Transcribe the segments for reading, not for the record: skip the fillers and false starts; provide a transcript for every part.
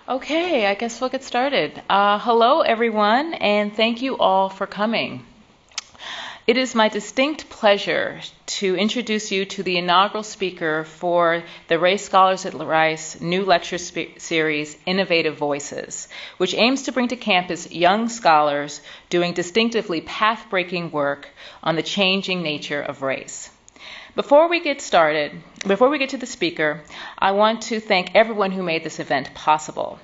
Okay, I guess we'll get started. Hello, everyone, and thank you all for coming. It is my distinct pleasure to introduce you to the inaugural speaker for the Race Scholars at Rice new lecture series, Innovative Voices, which aims to bring to campus young scholars doing distinctively path-breaking work on the changing nature of race. Before we get to the speaker, I want to thank everyone who made this event possible.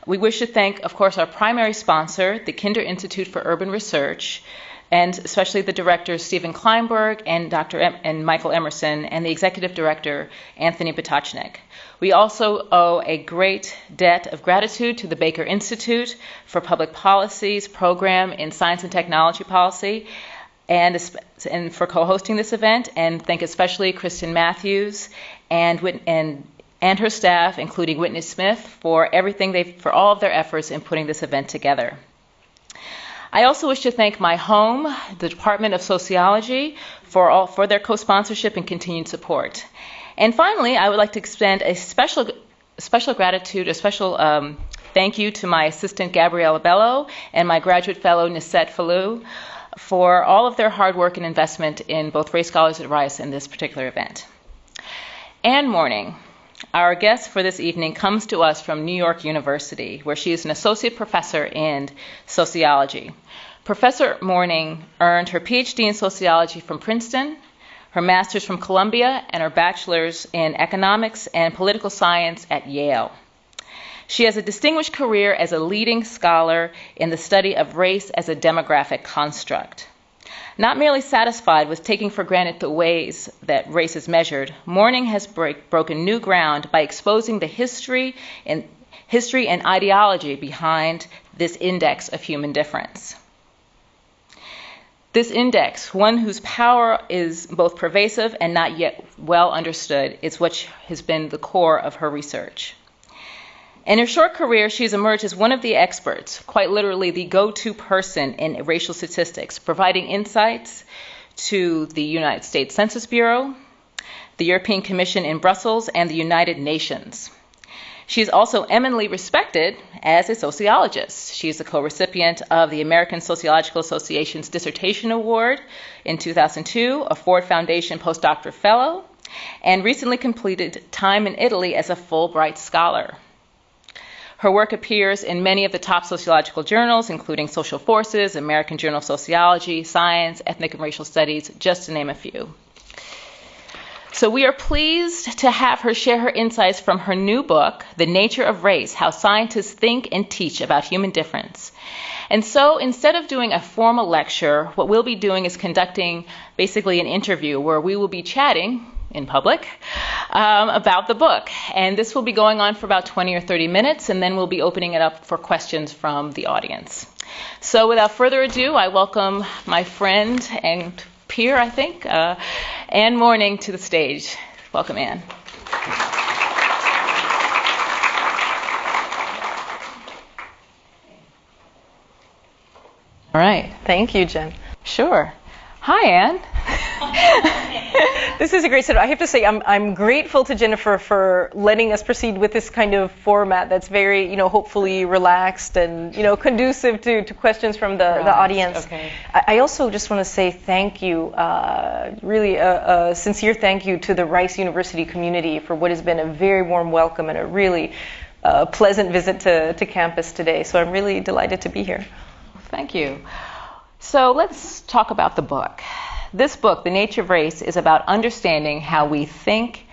We wish to thank, of course, our primary sponsor, the Kinder Institute for Urban Research, and especially the directors Stephen Kleinberg and Michael Emerson, and the executive director, Anthony Potocnik. We also owe a great debt of gratitude to the Baker Institute for Public Policy's program in Science and Technology Policy, and for co-hosting this event, and thank especially Kristen Matthews and her staff, including Whitney Smith, for all of their efforts in putting this event together. I also wish to thank my home, the Department of Sociology, for their co-sponsorship and continued support. And finally, I would like to extend a special gratitude, a special thank you to my assistant Gabriella Bello and my graduate fellow Nisette Falou, for all of their hard work and investment in both Race Scholars at Rice and this particular event. Anne Morning, our guest for this evening, comes to us from New York University, where she is an associate professor in sociology. Professor Morning earned her Ph.D. in sociology from Princeton, her master's from Columbia, and her bachelor's in economics and political science at Yale. She has a distinguished career as a leading scholar in the study of race as a demographic construct. Not merely satisfied with taking for granted the ways that race is measured, Morning has broken new ground by exposing the history and ideology behind this index of human difference. This index, one whose power is both pervasive and not yet well understood, is what has been the core of her research. In her short career, she has emerged as one of the experts, quite literally the go-to person in racial statistics, providing insights to the United States Census Bureau, the European Commission in Brussels, and the United Nations. She is also eminently respected as a sociologist. She is a co-recipient of the American Sociological Association's Dissertation Award in 2002, a Ford Foundation postdoctoral fellow, and recently completed time in Italy as a Fulbright scholar. Her work appears in many of the top sociological journals, including Social Forces, American Journal of Sociology, Science, Ethnic and Racial Studies, just to name a few. So we are pleased to have her share her insights from her new book, The Nature of Race, How Scientists Think and Teach About Human Difference. And so instead of doing a formal lecture, what we'll be doing is conducting basically an interview where we will be chatting in public about the book. And this will be going on for about 20 or 30 minutes, and then we'll be opening it up for questions from the audience. So without further ado, I welcome my friend and peer, I think, Anne Morning, to the stage. Welcome, Anne. All right. Thank you, Jen. Sure. Hi, Anne. This is a great setup. I have to say I'm grateful to Jennifer for letting us proceed with this kind of format that's very, hopefully relaxed and, conducive to questions from the audience. Okay. I also just want to say thank you, really a sincere thank you to the Rice University community for what has been a very warm welcome and a really pleasant visit to campus today. So I'm really delighted to be here. Thank you. So let's talk about the book. This book, The Nature of Race, is about understanding how we think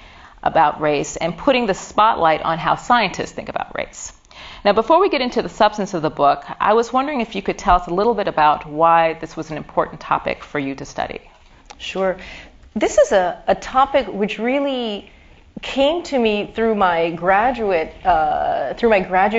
about race and putting the spotlight on how scientists think about race. Now, before we get into the substance of the book, I was wondering if you could tell us a little bit about why this was an important topic for you to study. Sure. This is a topic which really came to me through my graduate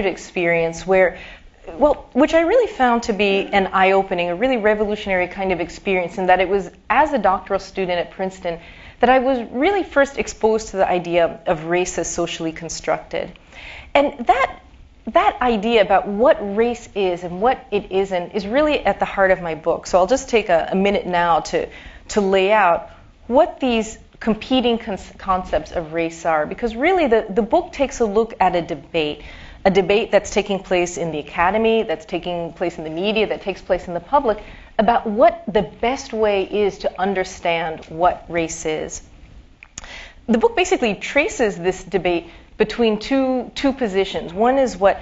experience, which I really found to be an eye-opening, a really revolutionary kind of experience, in that it was as a doctoral student at Princeton that I was really first exposed to the idea of race as socially constructed. And that idea about what race is and what it isn't is really at the heart of my book. So I'll just take a minute now to lay out what these competing concepts of race are, because really the book takes a look at a debate a debate that's taking place in the academy, that's taking place in the media, that takes place in the public, about what the best way is to understand what race is. The book basically traces this debate between two positions. One is what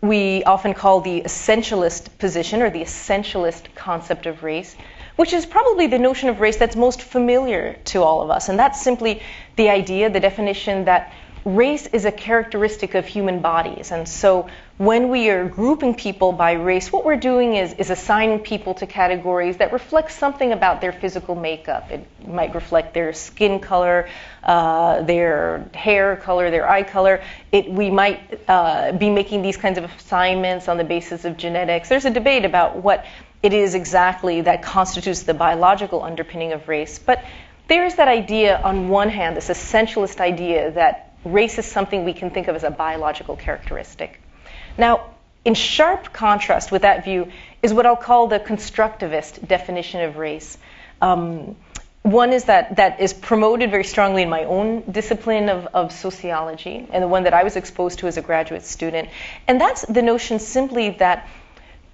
we often call the essentialist position, or the essentialist concept of race, which is probably the notion of race that's most familiar to all of us. And that's simply the idea, the definition that race is a characteristic of human bodies. And so when we are grouping people by race, what we're doing is assigning people to categories that reflect something about their physical makeup. It might reflect their skin color, their hair color, their eye color. We might be making these kinds of assignments on the basis of genetics. There's a debate about what it is exactly that constitutes the biological underpinning of race. But there's that idea on one hand, this essentialist idea that race is something we can think of as a biological characteristic. Now, in sharp contrast with that view is what I'll call the constructivist definition of race. One is that is promoted very strongly in my own discipline of sociology, and the one that I was exposed to as a graduate student. And that's the notion simply that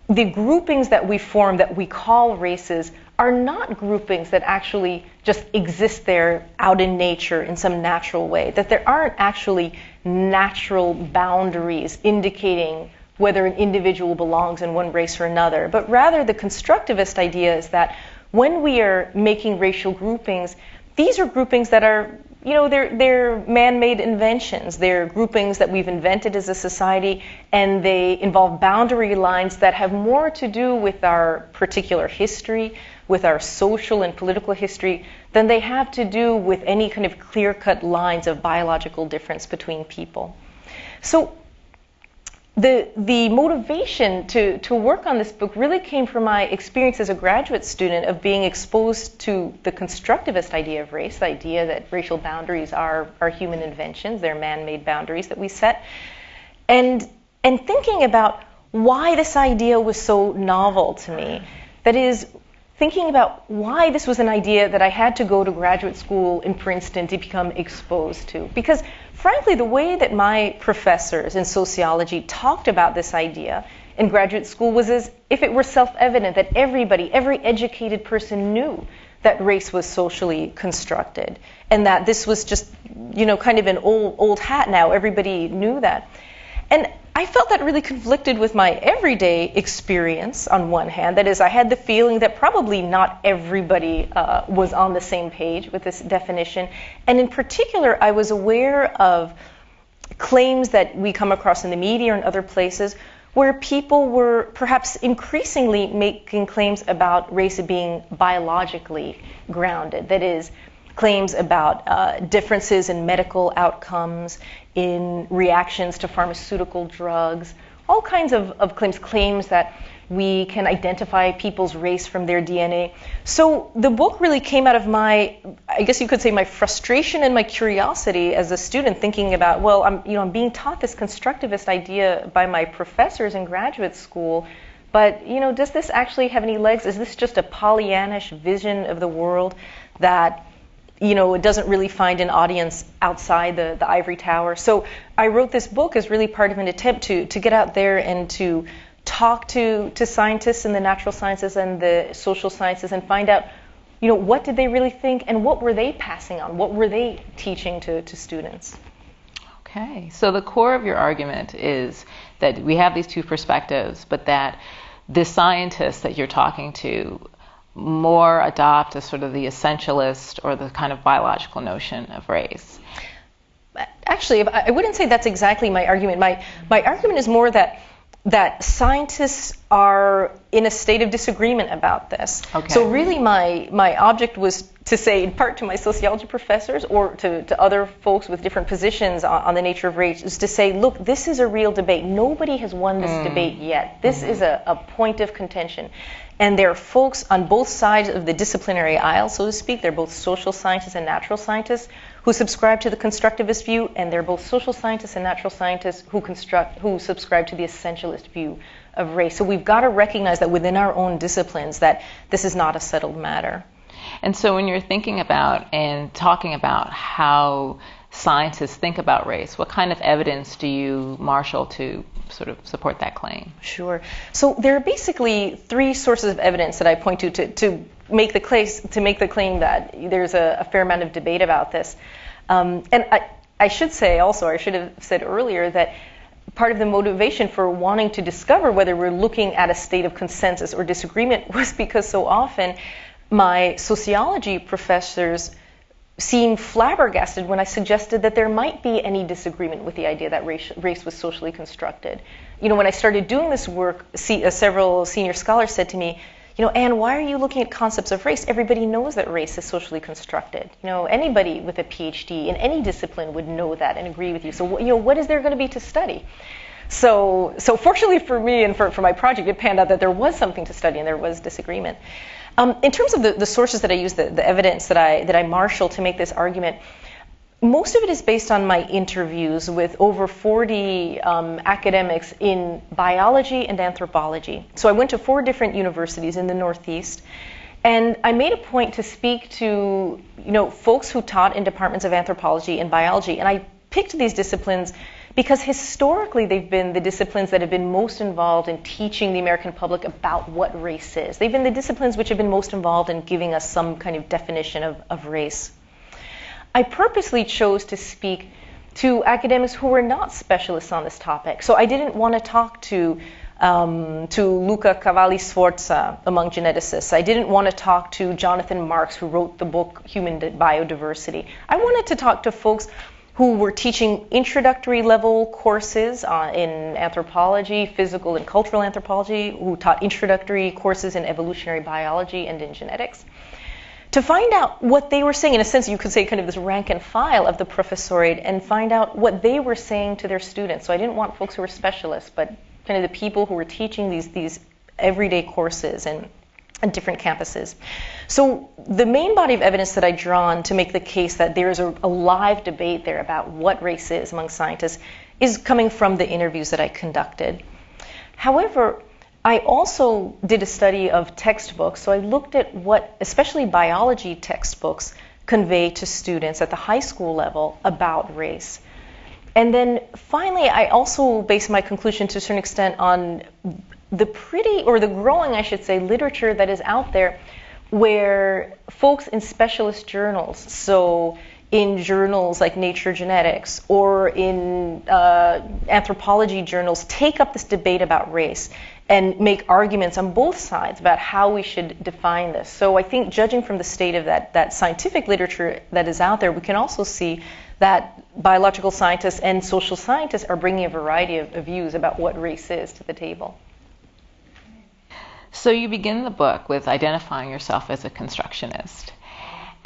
the groupings that we form, that we call races, are not groupings that actually just exist there out in nature in some natural way, that there aren't actually natural boundaries indicating whether an individual belongs in one race or another, but rather the constructivist idea is that when we are making racial groupings, these are groupings that are, they're man-made inventions. They're groupings that we've invented as a society, and they involve boundary lines that have more to do with our particular history, with our social and political history, than they have to do with any kind of clear-cut lines of biological difference between people. So the motivation to work on this book really came from my experience as a graduate student of being exposed to the constructivist idea of race, the idea that racial boundaries are human inventions, they're man-made boundaries that we set, and thinking about why this idea was so novel to me. That is, thinking about why this was an idea that I had to go to graduate school in Princeton to become exposed to. Because frankly, the way that my professors in sociology talked about this idea in graduate school was as if it were self-evident that everybody, every educated person knew that race was socially constructed, and that this was just, kind of an old hat now. Everybody knew that. And I felt that really conflicted with my everyday experience on one hand. That is, I had the feeling that probably not everybody was on the same page with this definition. And in particular, I was aware of claims that we come across in the media and other places where people were perhaps increasingly making claims about race being biologically grounded. That is, claims about differences in medical outcomes, in reactions to pharmaceutical drugs, all kinds of claims that we can identify people's race from their DNA. So the book really came out of my frustration and my curiosity as a student, thinking about, well, I'm being taught this constructivist idea by my professors in graduate school, but does this actually have any legs? Is this just a Pollyannish vision of the world that it doesn't really find an audience outside the ivory tower? So I wrote this book as really part of an attempt to get out there and to talk to scientists in the natural sciences and the social sciences and find out, what did they really think and what were they passing on? What were they teaching to students? Okay, so the core of your argument is that we have these two perspectives, but that the scientists that you're talking to more adopt a sort of the essentialist or the kind of biological notion of race. Actually, I wouldn't say that's exactly my argument. My argument is more that scientists are in a state of disagreement about this. Okay. So really my object was to say, in part to my sociology professors or to other folks with different positions on the nature of race, is to say, look, this is a real debate. Nobody has won this debate yet. This is a point of contention. And there are folks on both sides of the disciplinary aisle, so to speak. They're both social scientists and natural scientists who subscribe to the constructivist view, and they're both social scientists and natural scientists who subscribe to the essentialist view of race. So we've got to recognize that within our own disciplines that this is not a settled matter. And so when you're thinking about and talking about how scientists think about race, what kind of evidence do you marshal to sort of support that claim? Sure. So there are basically three sources of evidence that I point to make the claim that there's a fair amount of debate about this. And I should say also, I should have said earlier that part of the motivation for wanting to discover whether we're looking at a state of consensus or disagreement was because so often my sociology professors seemed flabbergasted when I suggested that there might be any disagreement with the idea that race was socially constructed. You know, when I started doing this work, several senior scholars said to me, you know, Anne, why are you looking at concepts of race? Everybody knows that race is socially constructed. You know, anybody with a Ph.D. in any discipline would know that and agree with you. So, you know, what is there going to be to study? So fortunately for me and for my project, it panned out that there was something to study and there was disagreement. In terms of the sources that I use, the evidence that I marshal to make this argument, most of it is based on my interviews with over 40 academics in biology and anthropology. So I went to 4 different universities in the Northeast, and I made a point to speak to, you know, folks who taught in departments of anthropology and biology, and I picked these disciplines because historically they've been the disciplines that have been most involved in teaching the American public about what race is. They've been the disciplines which have been most involved in giving us some kind of definition of race. I purposely chose to speak to academics who were not specialists on this topic. So I didn't want to talk to Luca Cavalli-Sforza among geneticists. I didn't want to talk to Jonathan Marks, who wrote the book Human Biodiversity. I wanted to talk to folks who were teaching introductory level courses in anthropology, physical and cultural anthropology, who taught introductory courses in evolutionary biology and in genetics, to find out what they were saying. In a sense, you could say kind of this rank and file of the professorate, and find out what they were saying to their students. So I didn't want folks who were specialists, but kind of the people who were teaching these everyday courses and different campuses. So the main body of evidence that I draw on to make the case that there is a live debate there about what race is among scientists is coming from the interviews that I conducted. However, I also did a study of textbooks. So I looked at what, especially biology textbooks, convey to students at the high school level about race. And then finally, I also based my conclusion to a certain extent on the growing, I should say, literature that is out there where folks in specialist journals, so in journals like Nature Genetics or in anthropology journals, take up this debate about race and make arguments on both sides about how we should define this. So I think, judging from the state of that scientific literature that is out there, we can also see that biological scientists and social scientists are bringing a variety of views about what race is to the table. So you begin the book with identifying yourself as a constructionist.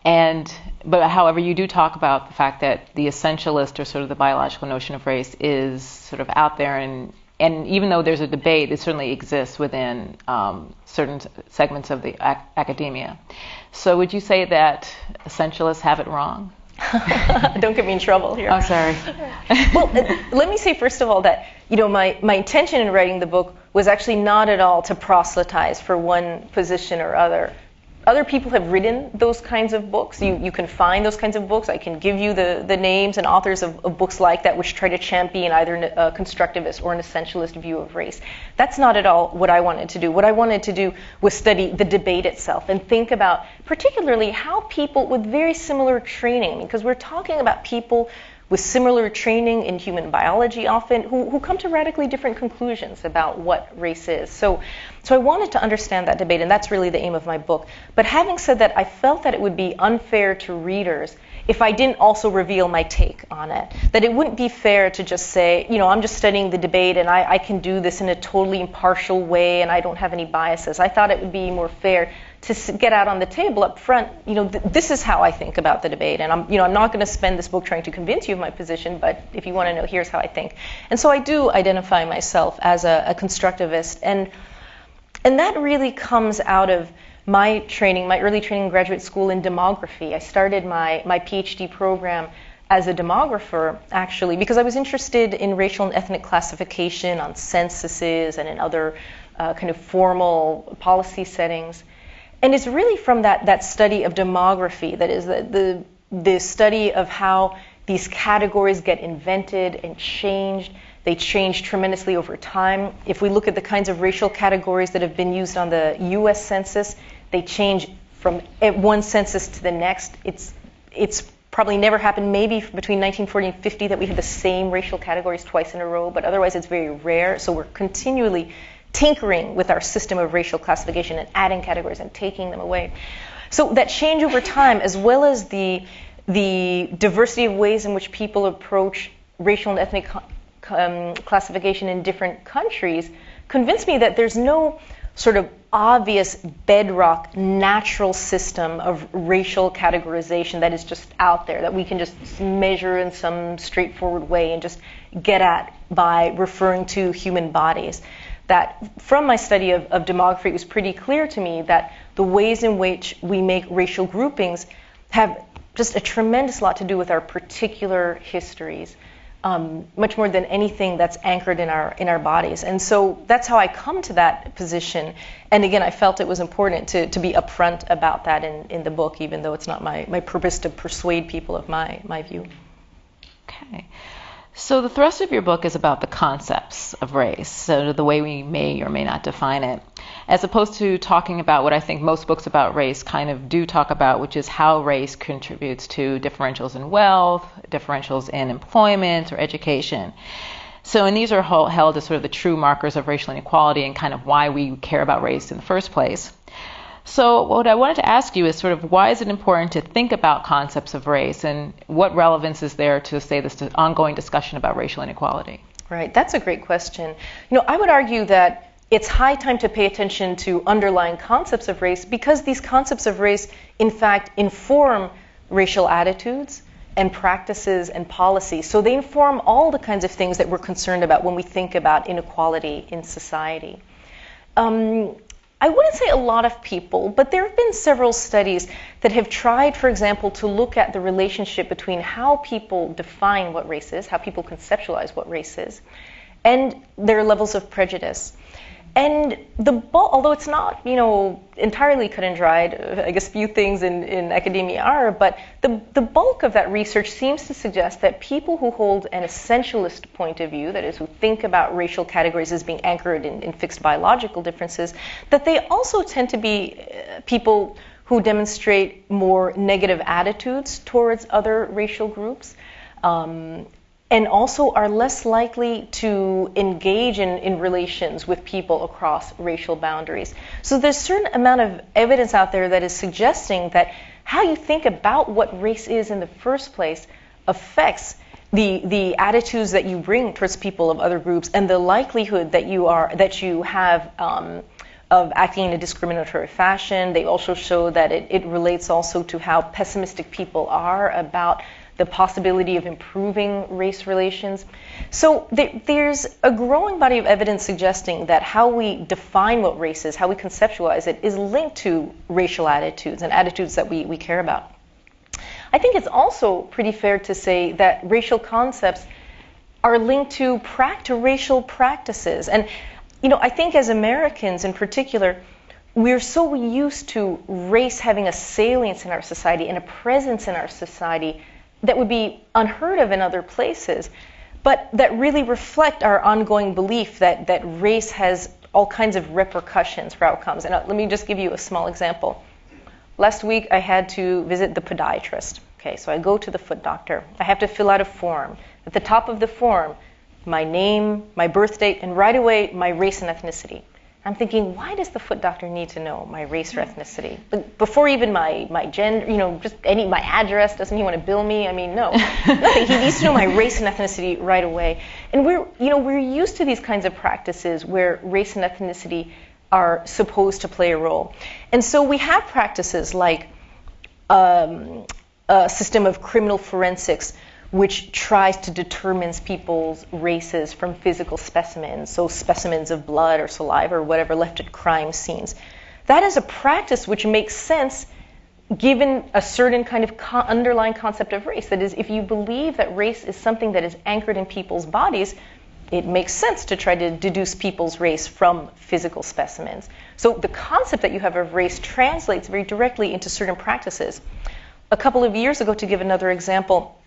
But however, you do talk about the fact that the essentialist, or sort of the biological notion of race, is sort of out there, and even though there's a debate, it certainly exists within certain segments of the academia. So would you say that essentialists have it wrong? Don't get me in trouble here. Oh, sorry. Well, let me say first of all that, you know, my intention in writing the book was actually not at all to proselytize for one position or other. Other people have written those kinds of books. You can find those kinds of books. I can give you the names and authors of books like that, which try to champion either a constructivist or an essentialist view of race. That's not at all what I wanted to do. What I wanted to do was study the debate itself and think about particularly how people with very similar training, because we're talking about people with similar training in human biology often, who come to radically different conclusions about what race is. So I wanted to understand that debate, and that's really the aim of my book. But having said that, I felt that it would be unfair to readers if I didn't also reveal my take on it. That it wouldn't be fair to just say, you know, I'm just studying the debate and I can do this in a totally impartial way and I don't have any biases. I thought it would be more fair to get out on the table up front, you know, this is how I think about the debate, and I'm not going to spend this book trying to convince you of my position, but if you want to know, here's how I think. And so I do identify myself as a constructivist, and that really comes out of my training, my early training in graduate school in demography. I started my Ph.D. program as a demographer, actually, because I was interested in racial and ethnic classification on censuses and in other kind of formal policy settings. And it's really from that study of demography, that is the study of how these categories get invented and changed. They change tremendously over time. If we look at the kinds of racial categories that have been used on the U.S. Census, they change from one census to the next. It's probably never happened, maybe between 1940 and 50, that we had the same racial categories twice in a row, but otherwise it's very rare. So we're continually tinkering with our system of racial classification and adding categories and taking them away. So that change over time, as well as the diversity of ways in which people approach racial and ethnic classification in different countries, convinced me that there's no sort of obvious bedrock natural system of racial categorization that is just out there, that we can just measure in some straightforward way and just get at by referring to human bodies. That from my study of demography, it was pretty clear to me that the ways in which we make racial groupings have just a tremendous lot to do with our particular histories, much more than anything that's anchored in our bodies. And so that's how I come to that position. And again, I felt it was important to be upfront about that in the book, even though it's not my purpose to persuade people of my view. Okay. So the thrust of your book is about the concepts of race, so the way we may or may not define it, as opposed to talking about what I think most books about race kind of do talk about, which is how race contributes to differentials in wealth, differentials in employment or education. So, and these are held as sort of the true markers of racial inequality and kind of why we care about race in the first place. So what I wanted to ask you is sort of why is it important to think about concepts of race, and what relevance is there to, say, this ongoing discussion about racial inequality? Right, that's a great question. I would argue that it's high time to pay attention to underlying concepts of race, because these concepts of race, in fact, inform racial attitudes and practices and policies. So they inform all the kinds of things that we're concerned about when we think about inequality in society. I wouldn't say a lot of people, but there have been several studies that have tried, for example, to look at the relationship between how people define what race is, how people conceptualize what race is, and their levels of prejudice. And although it's not, entirely cut and dried, I guess few things in academia are, but the bulk of that research seems to suggest that people who hold an essentialist point of view, that is, who think about racial categories as being anchored in fixed biological differences, that they also tend to be people who demonstrate more negative attitudes towards other racial groups. And also are less likely to engage in relations with people across racial boundaries. So there's a certain amount of evidence out there that is suggesting that how you think about what race is in the first place affects the attitudes that you bring towards people of other groups, and the likelihood that you have of acting in a discriminatory fashion. They also show that it relates also to how pessimistic people are about the possibility of improving race relations. So there's a growing body of evidence suggesting that how we define what race is, how we conceptualize it, is linked to racial attitudes and attitudes that we care about. I think it's also pretty fair to say that racial concepts are linked to racial practices. And, I think as Americans in particular, we're so used to race having a salience in our society and a presence in our society that would be unheard of in other places, but that really reflect our ongoing belief that race has all kinds of repercussions for outcomes. And let me just give you a small example. Last week I had to visit the podiatrist. Okay, so I go to the foot doctor. I have to fill out a form. At the top of the form, my name, my birth date, and right away my race and ethnicity. I'm thinking, why does the foot doctor need to know my race or ethnicity? Before even my gender, just my address, doesn't he want to bill me? I mean, no, nothing. He needs to know my race and ethnicity right away. And we're used to these kinds of practices where race and ethnicity are supposed to play a role. And so we have practices like a system of criminal forensics, which tries to determine people's races from physical specimens, so specimens of blood or saliva or whatever left at crime scenes. That is a practice which makes sense given a certain kind of underlying concept of race. That is, if you believe that race is something that is anchored in people's bodies, it makes sense to try to deduce people's race from physical specimens. So the concept that you have of race translates very directly into certain practices. A couple of years ago, to give another example,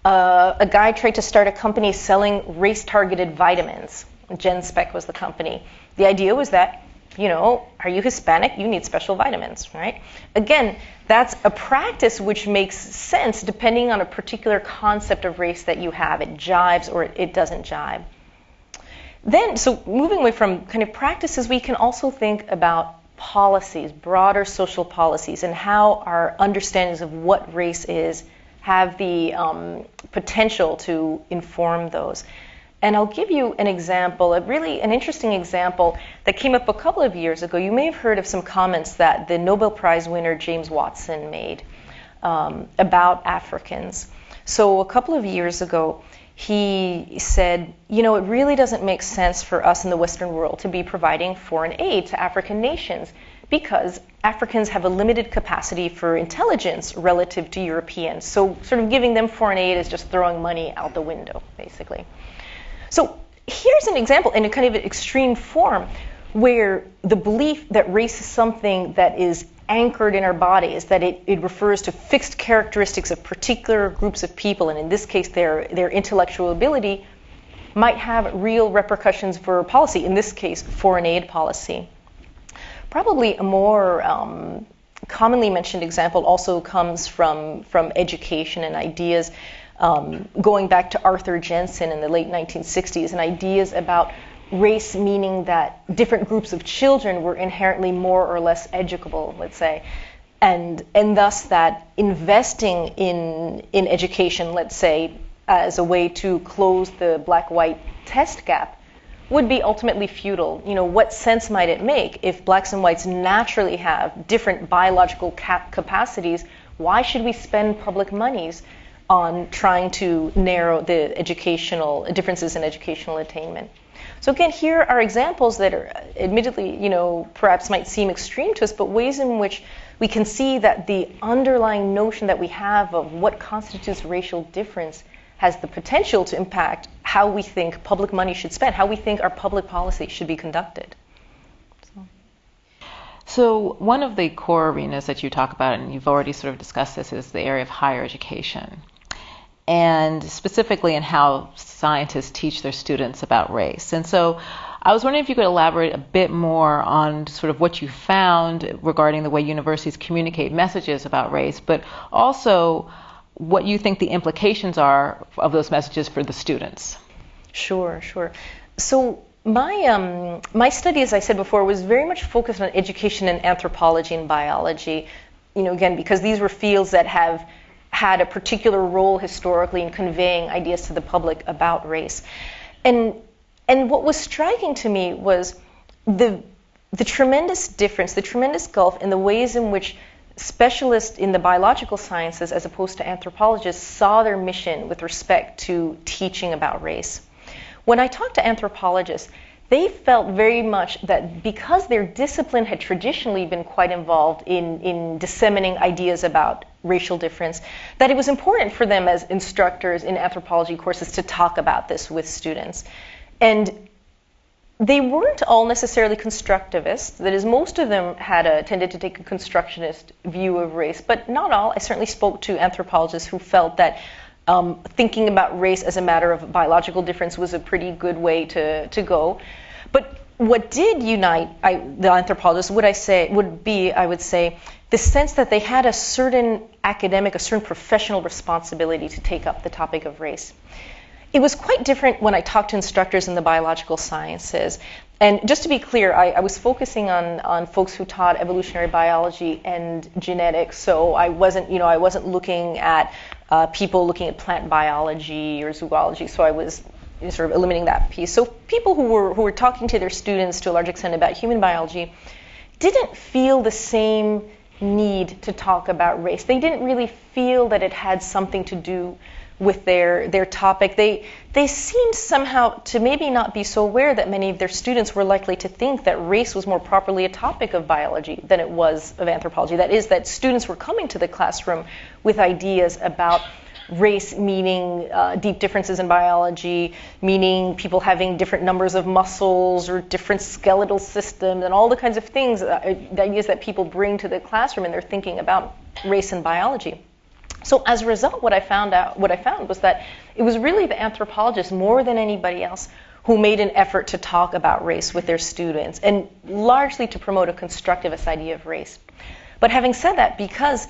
a guy tried to start a company selling race-targeted vitamins. GenSpec was the company. The idea was that, are you Hispanic? You need special vitamins, right? Again, that's a practice which makes sense depending on a particular concept of race that you have. It jives or it doesn't jive. Then, so moving away from kind of practices, we can also think about policies, broader social policies, and how our understandings of what race is have the potential to inform those. And I'll give you an example, an interesting example that came up a couple of years ago. You may have heard of some comments that the Nobel Prize winner James Watson made about Africans. So a couple of years ago, he said, it really doesn't make sense for us in the Western world to be providing foreign aid to African nations because Africans have a limited capacity for intelligence relative to Europeans. So sort of giving them foreign aid is just throwing money out the window, basically. So here's an example in a kind of extreme form where the belief that race is something that is anchored in our bodies, that it refers to fixed characteristics of particular groups of people, and in this case their intellectual ability, might have real repercussions for policy, in this case foreign aid policy. Probably a more commonly mentioned example also comes from education and ideas going back to Arthur Jensen in the late 1960s, and ideas about race meaning that different groups of children were inherently more or less educable, let's say, and thus that investing in education, let's say, as a way to close the black-white test gap would be ultimately futile. What sense might it make if blacks and whites naturally have different biological capacities? Why should we spend public monies on trying to narrow the educational differences in educational attainment? So again, here are examples that are admittedly, perhaps might seem extreme to us, but ways in which we can see that the underlying notion that we have of what constitutes racial difference has the potential to impact how we think public money should spend, how we think our public policy should be conducted. So one of the core arenas that you talk about, and you've already sort of discussed this, is the area of higher education, and specifically in how scientists teach their students about race. And so I was wondering if you could elaborate a bit more on sort of what you found regarding the way universities communicate messages about race, but also what you think the implications are of those messages for the students. Sure. So my study, as I said before, was very much focused on education and anthropology and biology, again, because these were fields that have had a particular role historically in conveying ideas to the public about race. And what was striking to me was the tremendous difference, the tremendous gulf in the ways in which specialists in the biological sciences, as opposed to anthropologists, saw their mission with respect to teaching about race. When I talked to anthropologists, they felt very much that because their discipline had traditionally been quite involved in disseminating ideas about racial difference, that it was important for them as instructors in anthropology courses to talk about this with students. And they weren't all necessarily constructivists. That is, most of them had tended to take a constructionist view of race, but not all. I certainly spoke to anthropologists who felt that thinking about race as a matter of biological difference was a pretty good way to go. But what did unite the anthropologists would be, I would say, the sense that they had a certain academic, a certain professional responsibility to take up the topic of race. It was quite different when I talked to instructors in the biological sciences. And just to be clear, I was focusing on folks who taught evolutionary biology and genetics, so I wasn't looking at people looking at plant biology or zoology, so I was sort of eliminating that piece. So people who were talking to their students to a large extent about human biology didn't feel the same need to talk about race. They didn't really feel that it had something to do with their topic. They seemed somehow to maybe not be so aware that many of their students were likely to think that race was more properly a topic of biology than it was of anthropology. That is, that students were coming to the classroom with ideas about race meaning deep differences in biology, meaning people having different numbers of muscles or different skeletal systems and all the kinds of things, the ideas that people bring to the classroom and they're thinking about race and biology. So as a result, what I found was that it was really the anthropologists more than anybody else who made an effort to talk about race with their students, and largely to promote a constructivist idea of race. But having said that, because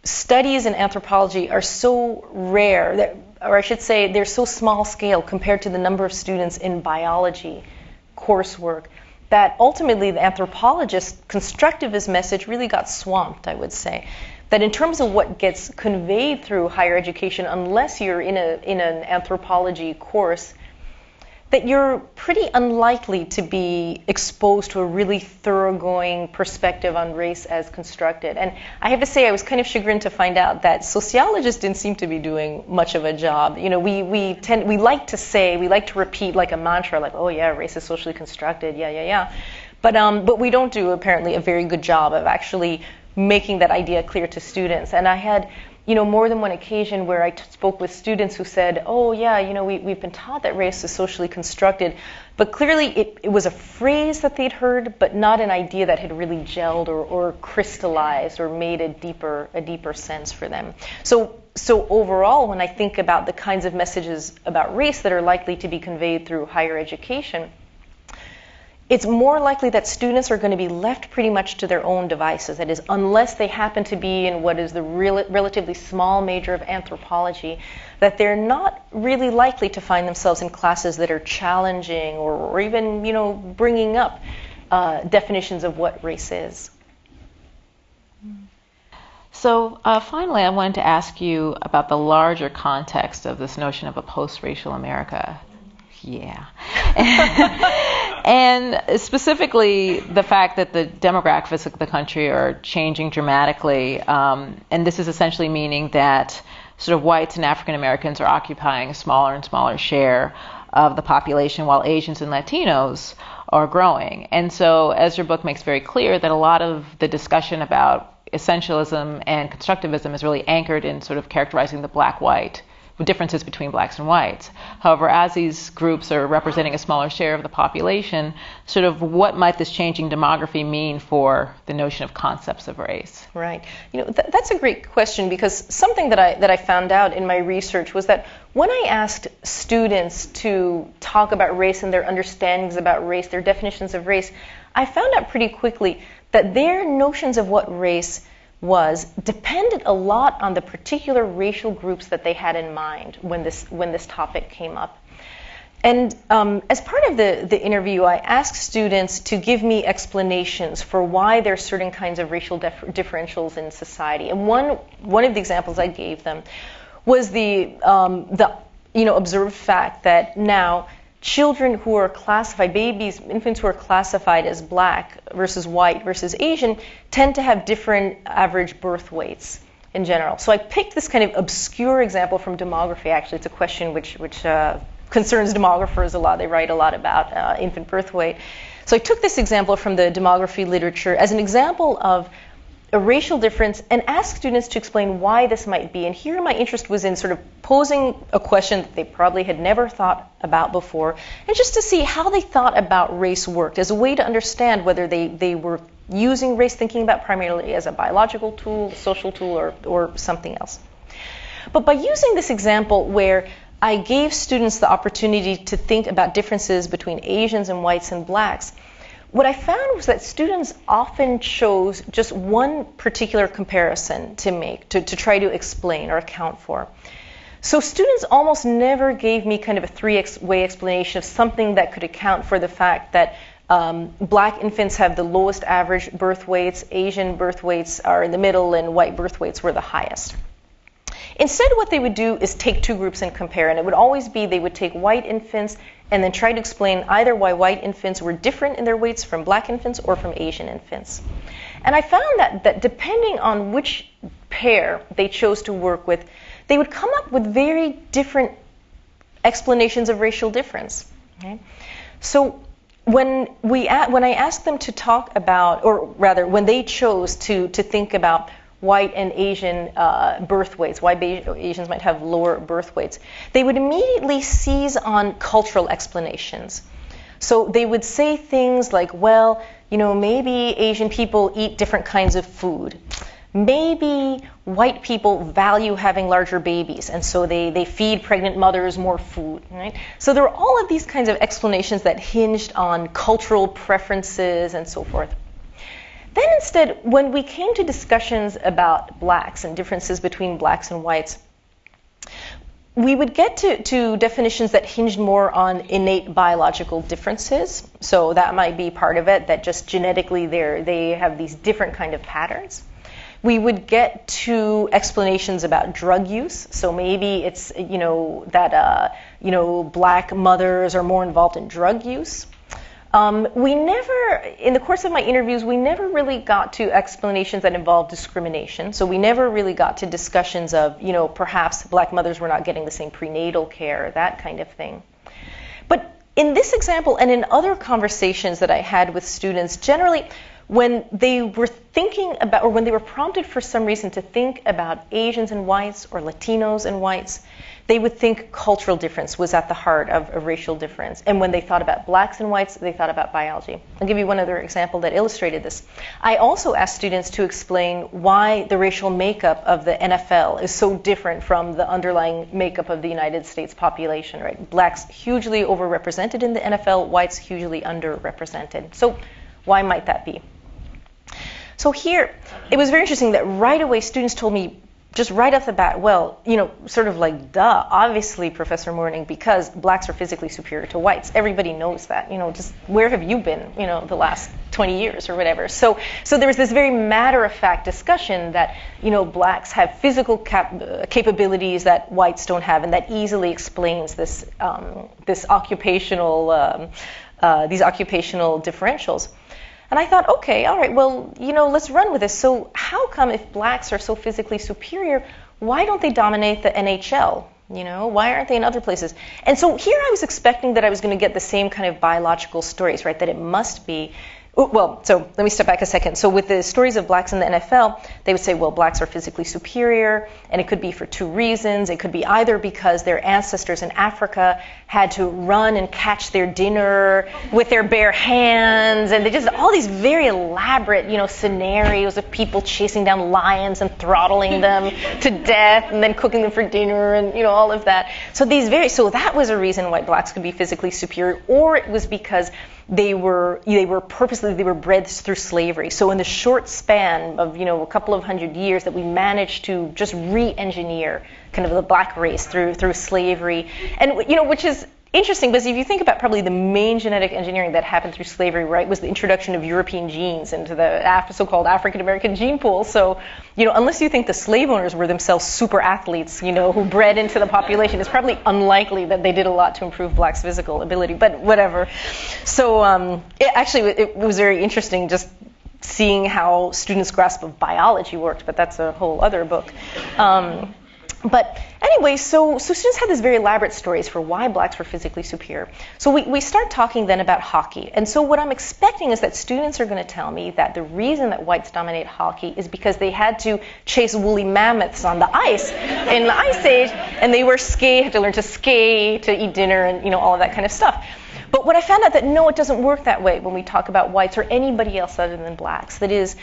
studies in anthropology are so rare, or I should say they're so small scale compared to the number of students in biology coursework, that ultimately the anthropologist constructivist message really got swamped, I would say. That in terms of what gets conveyed through higher education, unless you're in an anthropology course, that you're pretty unlikely to be exposed to a really thoroughgoing perspective on race as constructed. And I have to say, I was kind of chagrined to find out that sociologists didn't seem to be doing much of a job. You know, we like to repeat like a mantra, like, oh yeah, race is socially constructed, yeah. But we don't do apparently a very good job of actually making that idea clear to students. And I had more than one occasion where I spoke with students who said, oh yeah, we've been taught that race is socially constructed, but clearly it was a phrase that they'd heard, but not an idea that had really gelled or crystallized or made a deeper sense for them. So overall, when I think about the kinds of messages about race that are likely to be conveyed through higher education, it's more likely that students are going to be left pretty much to their own devices. That is, unless they happen to be in what is the relatively small major of anthropology, that they're not really likely to find themselves in classes that are challenging or even, bringing up definitions of what race is. So finally, I wanted to ask you about the larger context of this notion of a post-racial America. Yeah. And specifically the fact that the demographics of the country are changing dramatically, and this is essentially meaning that sort of whites and African Americans are occupying a smaller and smaller share of the population while Asians and Latinos are growing. And so, as your book makes very clear, that a lot of the discussion about essentialism and constructivism is really anchored in sort of characterizing the black-white differences between blacks and whites. However, as these groups are representing a smaller share of the population, sort of what might this changing demography mean for the notion of concepts of race? Right. That's a great question, because something that I found out in my research was that when I asked students to talk about race and their understandings about race, their definitions of race, I found out pretty quickly that their notions of what race was depended a lot on the particular racial groups that they had in mind when this topic came up. And as part of the interview, I asked students to give me explanations for why there are certain kinds of racial differentials in society. And one of the examples I gave them was the observed fact that now children who are classified, infants who are classified as black versus white versus Asian tend to have different average birth weights in general. So I picked this kind of obscure example from demography. Actually, it's a question which concerns demographers a lot. They write a lot about infant birth weight. So I took this example from the demography literature as an example of a racial difference and asked students to explain why this might be. And here my interest was in sort of posing a question that they probably had never thought about before, and just to see how they thought about race worked as a way to understand whether they were using race thinking about primarily as a biological tool, social tool, or something else. But by using this example where I gave students the opportunity to think about differences between Asians and whites and blacks, what I found was that students often chose just one particular comparison to make, to try to explain or account for. So students almost never gave me kind of a three-way explanation of something that could account for the fact that black infants have the lowest average birth weights, Asian birth weights are in the middle, and white birth weights were the highest. Instead, what they would do is take two groups and compare, and it would always be they would take white infants and then try to explain either why white infants were different in their weights from black infants or from Asian infants. And I found that depending on which pair they chose to work with, they would come up with very different explanations of racial difference. Okay? So when I asked them to talk about, or rather when they chose to think about white and Asian birth weights, why Asians might have lower birth weights, they would immediately seize on cultural explanations. So they would say things like, well, maybe Asian people eat different kinds of food. Maybe white people value having larger babies, and so they feed pregnant mothers more food, right? So there were all of these kinds of explanations that hinged on cultural preferences and so forth. Then instead, when we came to discussions about blacks and differences between blacks and whites, we would get to definitions that hinged more on innate biological differences. So that might be part of it, that just genetically they have these different kind of patterns. We would get to explanations about drug use. So maybe it's, that black mothers are more involved in drug use. We never, in the course of my interviews, we never really got to explanations that involved discrimination. So we never really got to discussions of, perhaps black mothers were not getting the same prenatal care, that kind of thing. But in this example and in other conversations that I had with students, generally, when they were thinking about, or when they were prompted for some reason to think about Asians and whites or Latinos and whites, they would think cultural difference was at the heart of a racial difference. And when they thought about blacks and whites, they thought about biology. I'll give you one other example that illustrated this. I also asked students to explain why the racial makeup of the NFL is so different from the underlying makeup of the United States population, right? Blacks hugely overrepresented in the NFL, whites hugely underrepresented. So why might that be? So here, it was very interesting that right away students told me, just right off the bat, well, sort of like, duh, obviously, Professor Morning, because blacks are physically superior to whites. Everybody knows that. Just where have you been, the last 20 years or whatever. So there was this very matter-of-fact discussion that, blacks have physical capabilities that whites don't have, and that easily explains these occupational differentials. And I thought, okay, all right, well, let's run with this. So how come if blacks are so physically superior, why don't they dominate the NHL? Why aren't they in other places? And so here I was expecting that I was going to get the same kind of biological stories, right, that it must be. Well, so let me step back a second. So with the stories of blacks in the NFL, they would say, well, blacks are physically superior, and it could be for two reasons. It could be either because their ancestors in Africa had to run and catch their dinner with their bare hands, and they just all these very elaborate, scenarios of people chasing down lions and throttling them to death, and then cooking them for dinner, and all of that. So that was a reason why blacks could be physically superior, or it was because they were bred through slavery. So in the short span of a couple of hundred years that we managed to just re-engineer kind of the black race through slavery, and which is interesting because if you think about probably the main genetic engineering that happened through slavery, right, was the introduction of European genes into the so-called African American gene pool. So unless you think the slave owners were themselves super athletes, who bred into the population, it's probably unlikely that they did a lot to improve blacks' physical ability. But whatever. So it was very interesting just seeing how students' grasp of biology worked. But that's a whole other book. But anyway, so students had these very elaborate stories for why blacks were physically superior. So we start talking then about hockey. And so what I'm expecting is that students are going to tell me that the reason that whites dominate hockey is because they had to chase woolly mammoths on the ice in the Ice Age, and they had to learn to skate, to eat dinner, and all of that kind of stuff. But what I found out that no, it doesn't work that way when we talk about whites or anybody else other than blacks. That is,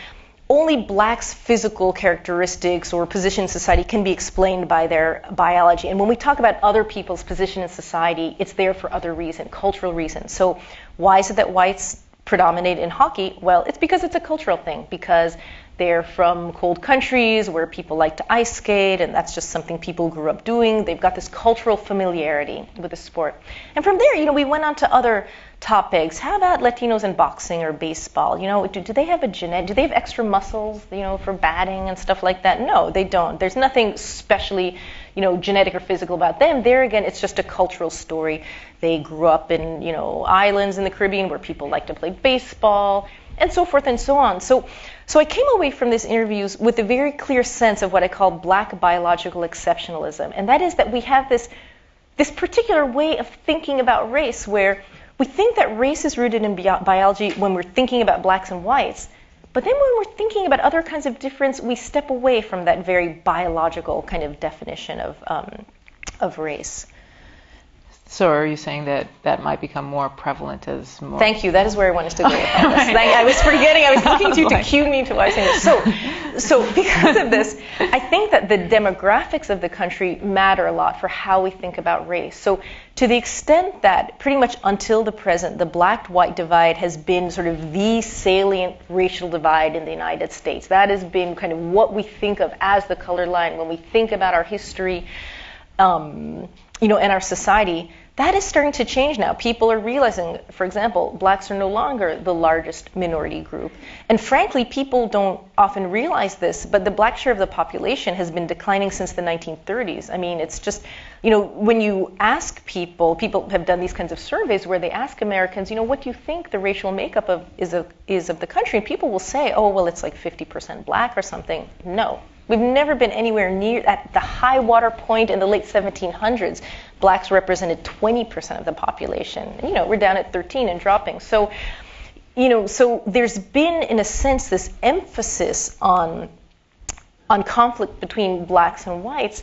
only blacks' physical characteristics or position in society can be explained by their biology. And when we talk about other people's position in society, it's there for other reasons, cultural reasons. So why is it that whites predominate in hockey? Well, it's because it's a cultural thing, because they're from cold countries where people like to ice skate, and that's just something people grew up doing. They've got this cultural familiarity with the sport. And from there, we went on to other topics. How about Latinos in boxing or baseball? Do they have do they have extra muscles, for batting and stuff like that? No, they don't. There's nothing especially, genetic or physical about them. There again, it's just a cultural story. They grew up in, islands in the Caribbean where people like to play baseball, and so forth and so on. So I came away from these interviews with a very clear sense of what I call black biological exceptionalism, and that is that we have this particular way of thinking about race where we think that race is rooted in biology when we're thinking about blacks and whites, But then when we're thinking about other kinds of difference, we step away from that very biological kind of definition of race. So are you saying that that might become more prevalent as more... Thank you. That is where I wanted to go with all this. I was forgetting. I was looking to you to cue me to what I was saying. So because of this, I think that the demographics of the country matter a lot for how we think about race. So to the extent that pretty much until the present, the black-white divide has been sort of the salient racial divide in the United States. That has been kind of what we think of as the color line when we think about our history, and our society. That is starting to change now. People are realizing, for example, blacks are no longer the largest minority group. And frankly, people don't often realize this, but the black share of the population has been declining since the 1930s. I mean, it's just, when you ask people have done these kinds of surveys where they ask Americans, what do you think the racial makeup is of the country? And people will say, oh, well, it's like 50% black or something. No. We've never been anywhere near at the high water point in the late 1700s. Blacks represented 20% of the population. And, we're down at 13 and dropping. So, so there's been, in a sense, this emphasis on conflict between blacks and whites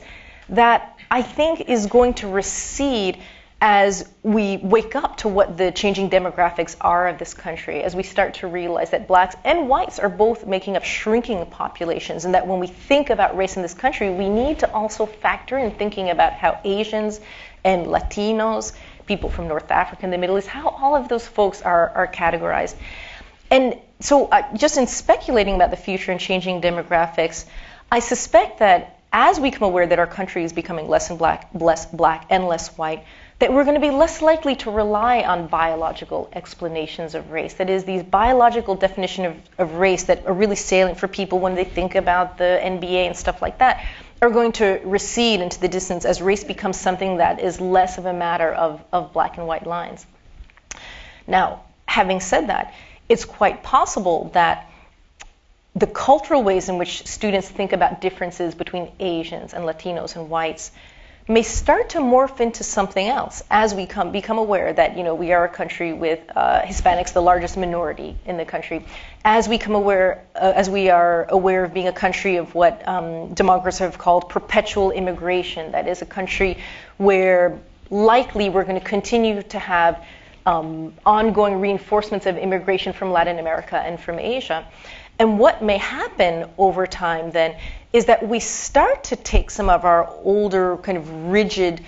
that I think is going to recede as we wake up to what the changing demographics are of this country, as we start to realize that blacks and whites are both making up shrinking populations, and that when we think about race in this country, we need to also factor in thinking about how Asians and Latinos, people from North Africa and the Middle East, how all of those folks are categorized. And so just in speculating about the future and changing demographics, I suspect that as we become aware that our country is becoming less black and less white, that we're going to be less likely to rely on biological explanations of race. That is, these biological definitions of race that are really salient for people when they think about the NBA and stuff like that are going to recede into the distance as race becomes something that is less of a matter of black and white lines. Now, having said that, it's quite possible that the cultural ways in which students think about differences between Asians and Latinos and whites may start to morph into something else as we become aware that we are a country with Hispanics the largest minority in the country, as we are aware of being a country of what demographers have called perpetual immigration. That is a country where likely we're going to continue to have ongoing reinforcements of immigration from Latin America and from Asia. And what may happen over time then is that we start to take some of our older kind of rigid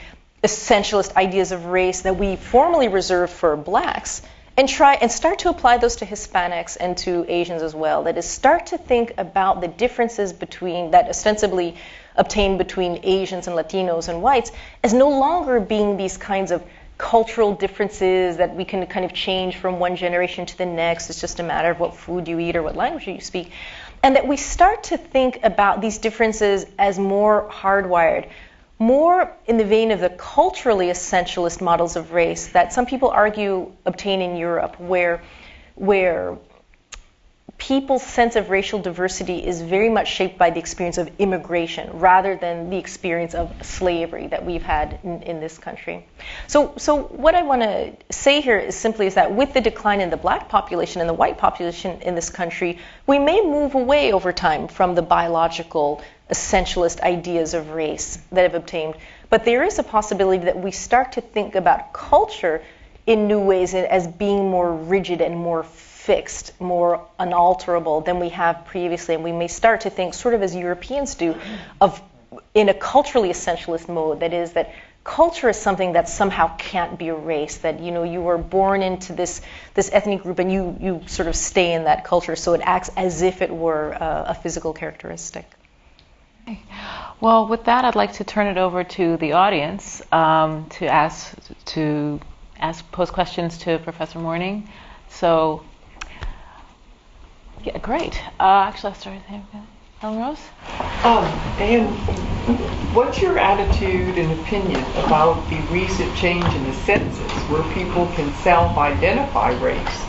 essentialist ideas of race that we formerly reserved for blacks and start to apply those to Hispanics and to Asians as well. That is, start to think about the differences that ostensibly obtain between Asians and Latinos and whites as no longer being these kinds of cultural differences that we can kind of change from one generation to the next. It's just a matter of what food you eat or what language you speak. And that we start to think about these differences as more hardwired, more in the vein of the culturally essentialist models of race that some people argue obtain in Europe, where people's sense of racial diversity is very much shaped by the experience of immigration rather than the experience of slavery that we've had in this country. So what I want to say here is that with the decline in the black population and the white population in this country, we may move away over time from the biological essentialist ideas of race that have obtained. But there is a possibility that we start to think about culture in new ways as being more rigid and more fixed, more unalterable than we have previously. And we may start to think, sort of as Europeans do, in a culturally essentialist mode. That is, that culture is something that somehow can't be erased, that you were born into this ethnic group and you sort of stay in that culture, so it acts as if it were a physical characteristic. Okay. Well, with that, I'd like to turn it over to the audience to pose questions to Professor Morning. So, yeah, great. Actually, I'll start with him. Ellen Rose? And what's your attitude and opinion about the recent change in the census where people can self-identify race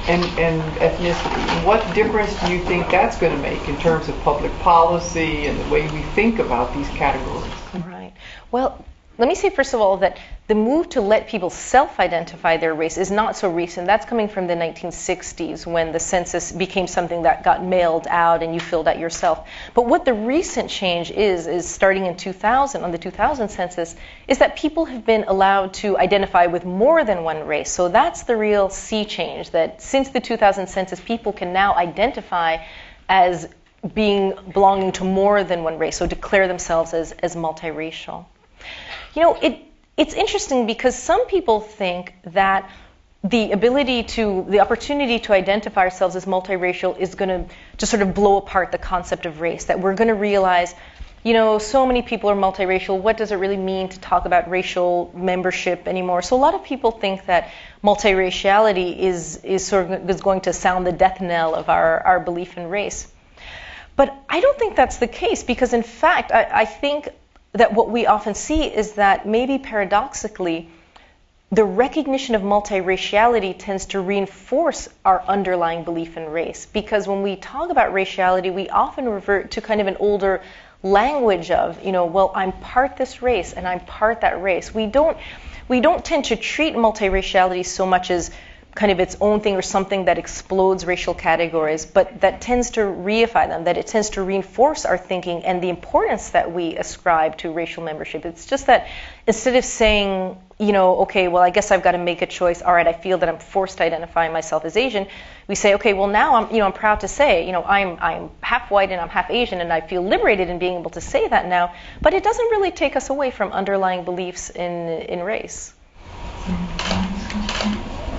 and ethnicity? And what difference do you think that's going to make in terms of public policy and the way we think about these categories? Right. Well, let me say, first of all, that the move to let people self-identify their race is not so recent. That's coming from the 1960s, when the census became something that got mailed out and you filled out yourself. But what the recent change is starting in 2000, on the 2000 census, is that people have been allowed to identify with more than one race. So that's the real sea change, that since the 2000 census, people can now identify as belonging to more than one race, so declare themselves as multiracial. You know, it's interesting because some people think that the opportunity to identify ourselves as multiracial is going to just sort of blow apart the concept of race, that we're going to realize, you know, so many people are multiracial, what does it really mean to talk about racial membership anymore? So a lot of people think that multiraciality is going to sound the death knell of our belief in race. But I don't think that's the case, because in fact, I think that what we often see is that maybe paradoxically, the recognition of multiraciality tends to reinforce our underlying belief in race. Because when we talk about raciality, we often revert to kind of an older language of, you know, well, I'm part this race and I'm part that race. We don't tend to treat multiraciality so much as kind of its own thing or something that explodes racial categories, but that tends to reify them, that it tends to reinforce our thinking and the importance that we ascribe to racial membership. It's just that instead of saying, you know, okay, well, I guess I've got to make a choice. All right, I feel that I'm forced to identify myself as Asian. We say, okay, well, now I'm proud to say, you know, I'm half white and I'm half Asian, and I feel liberated in being able to say that now. But it doesn't really take us away from underlying beliefs in race.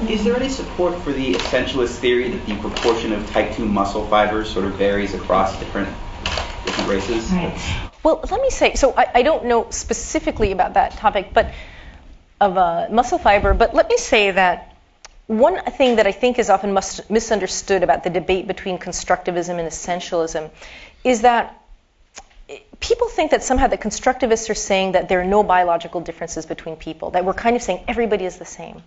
Is there any support for the essentialist theory that the proportion of type 2 muscle fibers sort of varies across different races? Right. Well, let me say, so I don't know specifically about that topic, but of muscle fiber, but let me say that one thing that I think is often misunderstood about the debate between constructivism and essentialism is that people think that somehow the constructivists are saying that there are no biological differences between people, that we're kind of saying everybody is the same.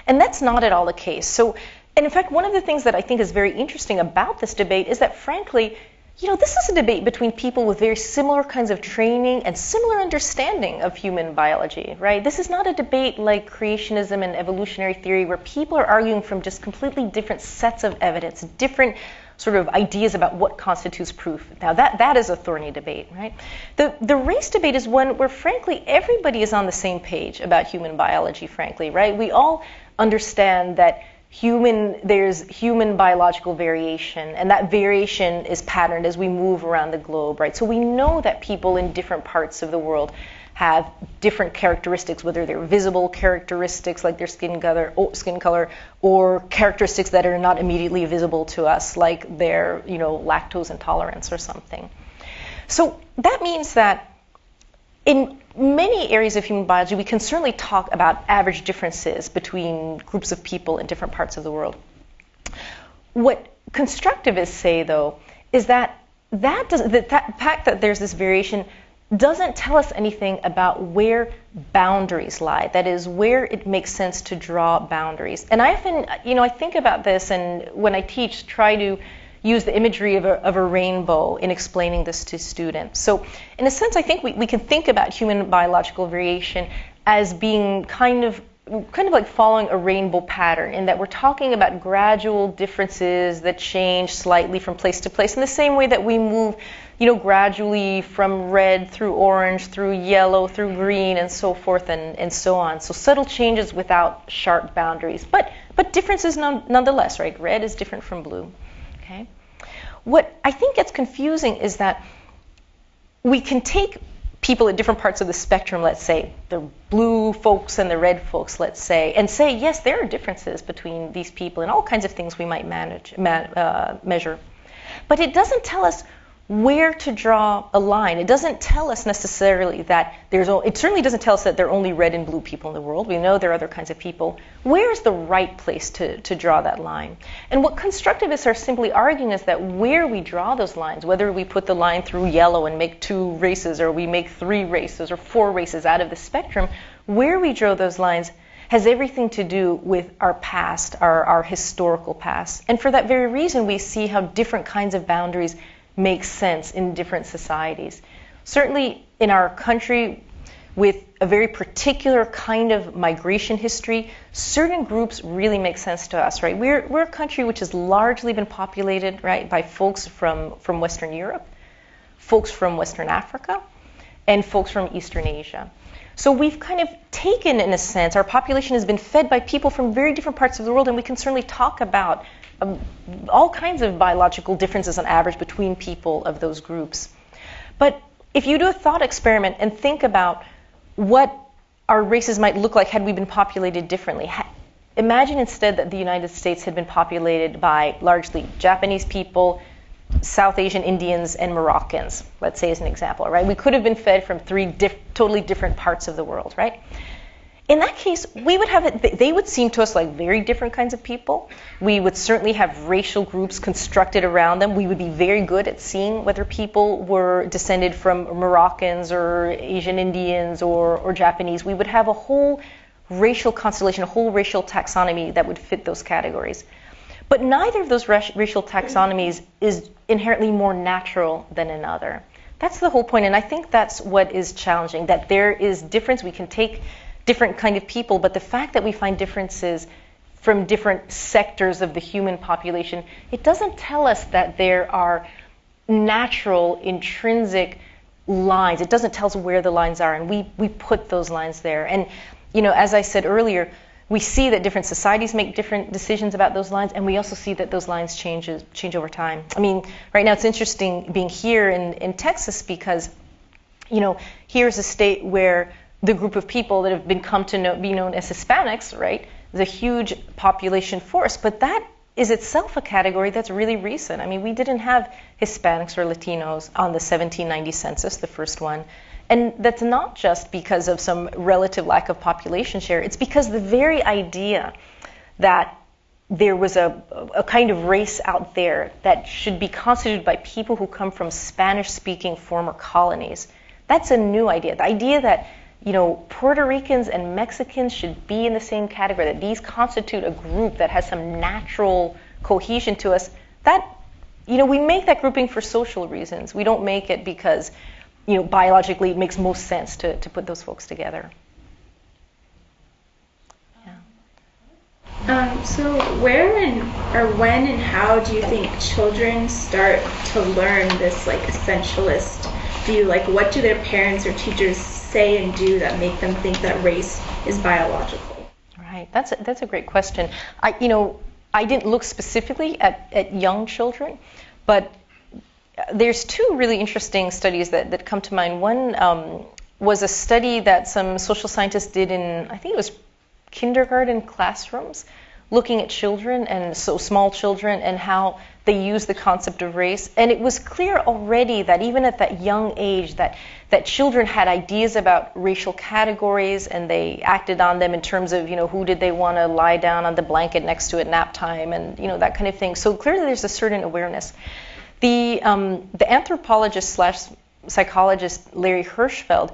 And that's not at all the case. So, and in fact, one of the things that I think is very interesting about this debate is that, frankly, you know, this is a debate between people with very similar kinds of training and similar understanding of human biology, right? This is not a debate like creationism and evolutionary theory where people are arguing from just completely different sets of evidence, different sort of ideas about what constitutes proof. Now, that is a thorny debate, right? The race debate is one where, frankly, everybody is on the same page about human biology, frankly, right? We all understand that there's human biological variation, and that variation is patterned as we move around the globe, right? So we know that people in different parts of the world have different characteristics, whether they're visible characteristics like their skin color, or characteristics that are not immediately visible to us, like their, you know, lactose intolerance or something. So that means that in many areas of human biology, we can certainly talk about average differences between groups of people in different parts of the world. What constructivists say, though, is that the fact that there's this variation doesn't tell us anything about where boundaries lie. That is, where it makes sense to draw boundaries. And I often, you know, I think about this, and when I teach, try to use the imagery of a rainbow in explaining this to students. So in a sense, I think we can think about human biological variation as being kind of like following a rainbow pattern, in that we're talking about gradual differences that change slightly from place to place, in the same way that we move, you know, gradually from red through orange, through yellow, through green, and so forth and so on. So subtle changes without sharp boundaries, but differences nonetheless, right? Red is different from blue. Okay. What I think gets confusing is that we can take people at different parts of the spectrum, let's say the blue folks and the red folks, let's say, and say, yes, there are differences between these people and all kinds of things we might measure. But it doesn't tell us where to draw a line. It doesn't tell us necessarily that it certainly doesn't tell us that there are only red and blue people in the world. We know there are other kinds of people. Where is the right place to draw that line? And what constructivists are simply arguing is that where we draw those lines, whether we put the line through yellow and make 2 races, or we make 3 races or 4 races out of the spectrum, where we draw those lines has everything to do with our past, our historical past. And for that very reason, we see how different kinds of boundaries make sense in different societies. Certainly in our country, with a very particular kind of migration history, certain groups really make sense to us, right? We're a country which has largely been populated, right, by folks from Western Europe, folks from Western Africa, and folks from Eastern Asia. So we've kind of taken, in a sense, our population has been fed by people from very different parts of the world, and we can certainly talk about all kinds of biological differences on average between people of those groups. But if you do a thought experiment and think about what our races might look like had we been populated differently, imagine instead that the United States had been populated by largely Japanese people, South Asian Indians, and Moroccans, let's say as an example, right? We could have been fed from three totally different parts of the world, right? In that case, we would have they would seem to us like very different kinds of people. We would certainly have racial groups constructed around them. We would be very good at seeing whether people were descended from Moroccans or Asian Indians or Japanese. We would have a whole racial constellation, a whole racial taxonomy that would fit those categories. But neither of those racial taxonomies is inherently more natural than another. That's the whole point, and I think that's what is challenging, that there is difference. We can take different kind of people, but the fact that we find differences from different sectors of the human population, it doesn't tell us that there are natural, intrinsic lines. It doesn't tell us where the lines are, and we put those lines there. And, you know, as I said earlier, we see that different societies make different decisions about those lines, and we also see that those lines change over time. I mean, right now it's interesting being here in Texas because, you know, here's a state where the group of people that have come to be known as Hispanics, right, is a huge population force, but that is itself a category that's really recent. I mean, we didn't have Hispanics or Latinos on the 1790 census, the first one. And that's not just because of some relative lack of population share. It's because the very idea that there was a kind of race out there that should be constituted by people who come from Spanish-speaking former colonies, that's a new idea. The idea that, you know, Puerto Ricans and Mexicans should be in the same category, that these constitute a group that has some natural cohesion to us, that, you know, we make that grouping for social reasons. We don't make it because, you know, biologically it makes most sense to put those folks together. Yeah. So where or when and how do you think children start to learn this like essentialist view? Like what do their parents or teachers say and do that make them think that race is biological? Right, that's a great question. I didn't look specifically at young children, but there's two really interesting studies that come to mind. One was a study that some social scientists did in, I think it was kindergarten classrooms, looking at children, and so small children, and how they use the concept of race. And it was clear already that even at that young age that children had ideas about racial categories, and they acted on them in terms of, you know, who did they want to lie down on the blanket next to at nap time, and, you know, that kind of thing. So clearly there's a certain awareness. The anthropologist / psychologist Larry Hirschfeld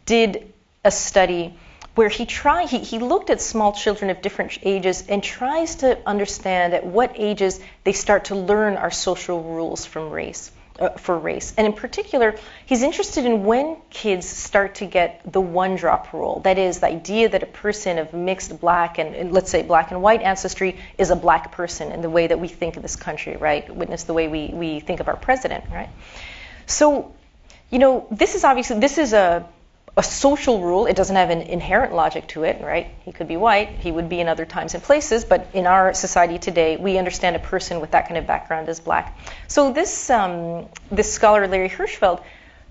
did a study where he looked at small children of different ages and tries to understand at what ages they start to learn our social rules for race. And in particular, he's interested in when kids start to get the one-drop rule. That is, the idea that a person of mixed black and let's say black and white ancestry is a black person in the way that we think of this country, right? Witness the way we think of our president, right? So, you know, this is a social rule. It doesn't have an inherent logic to it, right? He could be white, he would be in other times and places, but in our society today, we understand a person with that kind of background as black. So this scholar, Larry Hirschfeld,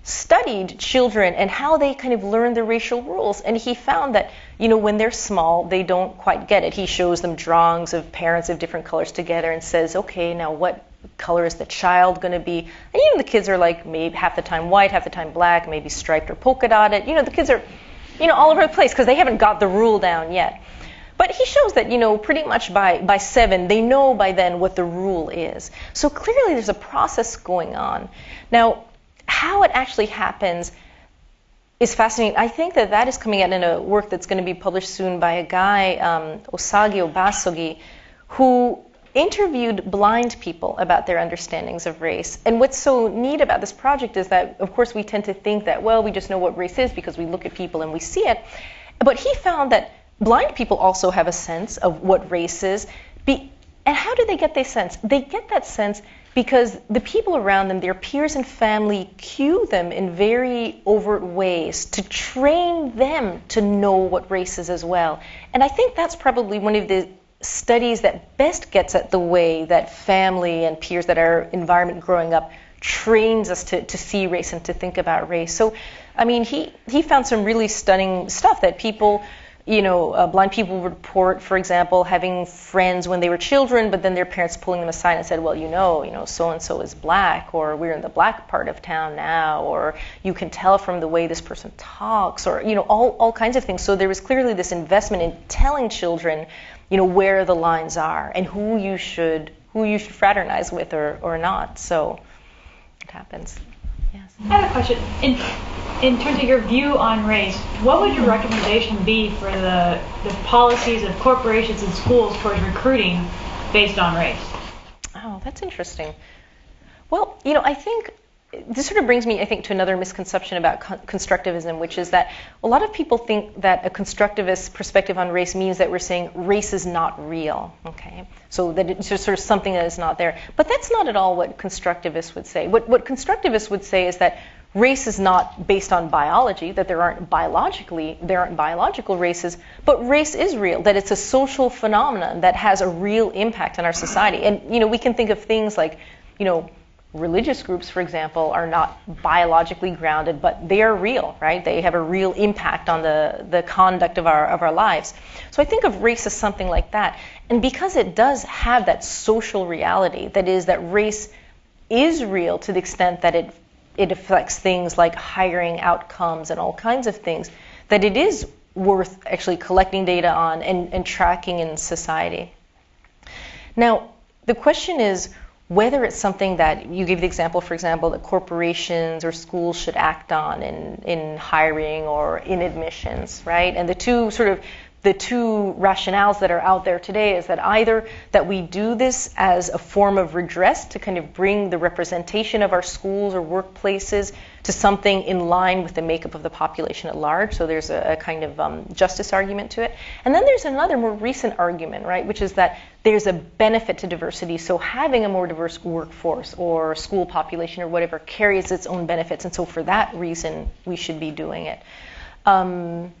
studied children and how they kind of learn the racial rules, and he found that, you know, when they're small, they don't quite get it. He shows them drawings of parents of different colors together and says, okay, now what color is the child going to be? And even the kids are like maybe half the time white, half the time black, maybe striped or polka dotted. You know, the kids are, you know, all over the place because they haven't got the rule down yet. But he shows that, you know, pretty much by 7, they know by then what the rule is. So clearly there's a process going on. Now, how it actually happens is fascinating. I think that is coming out in a work that's going to be published soon by a guy, Osagie Obasogie, who interviewed blind people about their understandings of race. And what's so neat about this project is that, of course, we tend to think that, well, we just know what race is because we look at people and we see it. But he found that blind people also have a sense of what race is. And how do they get this sense? They get that sense because the people around them, their peers and family, cue them in very overt ways to train them to know what race is as well. And I think that's probably one of the studies that best gets at the way that family and peers, that our environment growing up, trains us to see race and to think about race. So, I mean, he found some really stunning stuff that people, blind people report, for example, having friends when they were children, but then their parents pulling them aside and said, well, so-and-so is black, or we're in the black part of town now, or you can tell from the way this person talks, or, all kinds of things. So there was clearly this investment in telling children, where the lines are and who you should fraternize with or not. So it happens. Yes. I have a question. In terms of your view on race, what would your recommendation be for the policies of corporations and schools towards recruiting based on race? Oh, that's interesting. Well, I think this sort of brings me, to another misconception about constructivism, which is that a lot of people think that a constructivist perspective on race means that we're saying race is not real, okay? So that it's just sort of something that is not there. But that's not at all what constructivists would say. What constructivists would say is that race is not based on biology, that there aren't biological races, but race is real, that it's a social phenomenon that has a real impact on our society. And, we can think of things like, religious groups, for example, are not biologically grounded, but they are real, right? They have a real impact on the conduct of our lives. So I think of race as something like that. And because it does have that social reality, that is, that race is real to the extent that it affects things like hiring outcomes and all kinds of things, that it is worth actually collecting data on and tracking in society. Now, the question is, whether it's something that, you gave the example, for example, that corporations or schools should act on in hiring or in admissions, right? And the two rationales that are out there today is that either that we do this as a form of redress to kind of bring the representation of our schools or workplaces to something in line with the makeup of the population at large. So there's a kind of justice argument to it. And then there's another more recent argument, right, which is that there's a benefit to diversity. So having a more diverse workforce or school population or whatever carries its own benefits. And so for that reason, we should be doing it. I'm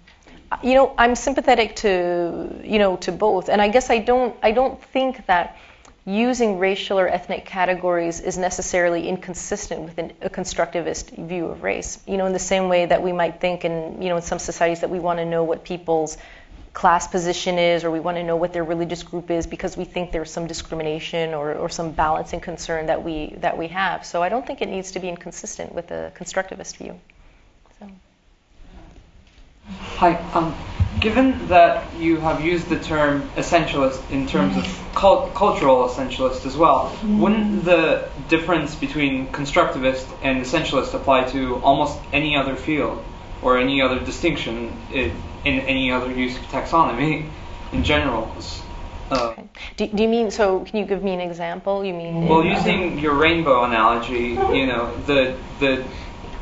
sympathetic to both, and I guess I don't think that using racial or ethnic categories is necessarily inconsistent with a constructivist view of race. In the same way that we might think in some societies that we want to know what people's class position is, or we want to know what their religious group is because we think there's some discrimination or some balancing concern that we have. So I don't think it needs to be inconsistent with a constructivist view. So. Hi. Given that you have used the term essentialist in terms of cultural essentialist as well, wouldn't the difference between constructivist and essentialist apply to almost any other field or any other distinction in any other use of taxonomy in general? Okay. Do you mean, so can you give me an example? You mean? Well, using your rainbow analogy, the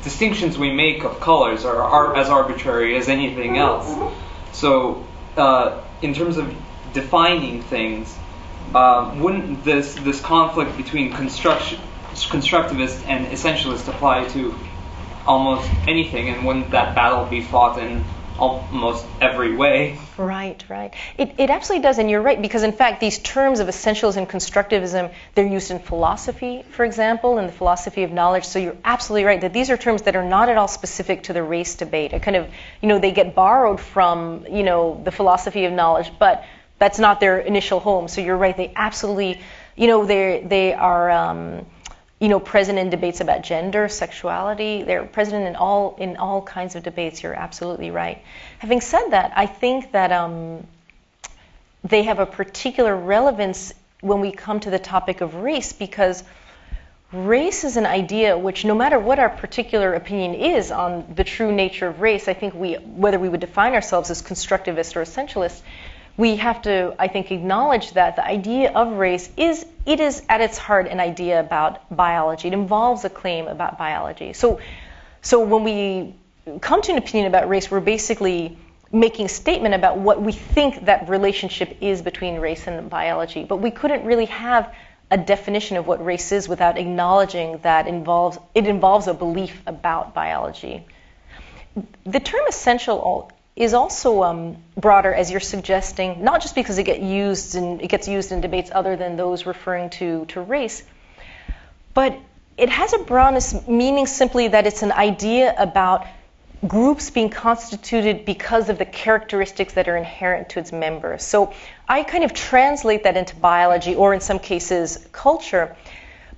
distinctions we make of colors are as arbitrary as anything else. So, in terms of defining things, wouldn't this conflict between constructivist and essentialist apply to almost anything, and wouldn't that battle be fought in almost every way? Right. It absolutely does, and you're right, because in fact these terms of essentialism and constructivism, they're used in philosophy, for example, in the philosophy of knowledge. So you're absolutely right that these are terms that are not at all specific to the race debate. It kind of, they get borrowed from, the philosophy of knowledge, but that's not their initial home. So you're right, they absolutely, they are present in debates about gender, sexuality. They're present in all kinds of debates. You're absolutely right. Having said that, I think that they have a particular relevance when we come to the topic of race, because race is an idea which, no matter what our particular opinion is on the true nature of race, I think whether we would define ourselves as constructivist or essentialist, we have to, I think, acknowledge that the idea of race is at its heart an idea about biology. It involves a claim about biology. So when we come to an opinion about race, we're basically making a statement about what we think that relationship is between race and biology. But we couldn't really have a definition of what race is without acknowledging that it involves a belief about biology. The term essential is also broader, as you're suggesting, not just because it gets used in debates other than those referring to race, but it has a broadness meaning simply that it's an idea about groups being constituted because of the characteristics that are inherent to its members. So I kind of translate that into biology, or in some cases culture.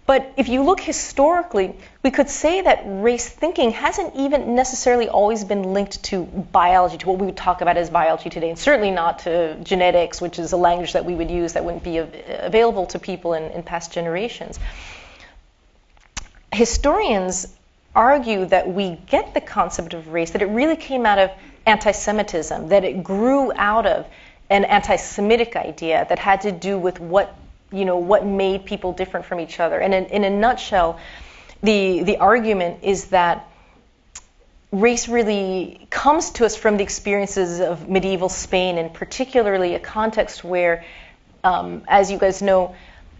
But if you look historically, we could say that race thinking hasn't even necessarily always been linked to biology, to what we would talk about as biology today, and certainly not to genetics, which is a language that we would use that wouldn't be available to people in past generations. Historians argue that we get the concept of race, that it really came out of anti-Semitism, that it grew out of an anti-Semitic idea that had to do with what made people different from each other. And in a nutshell, the argument is that race really comes to us from the experiences of medieval Spain, and particularly a context where, as you guys know,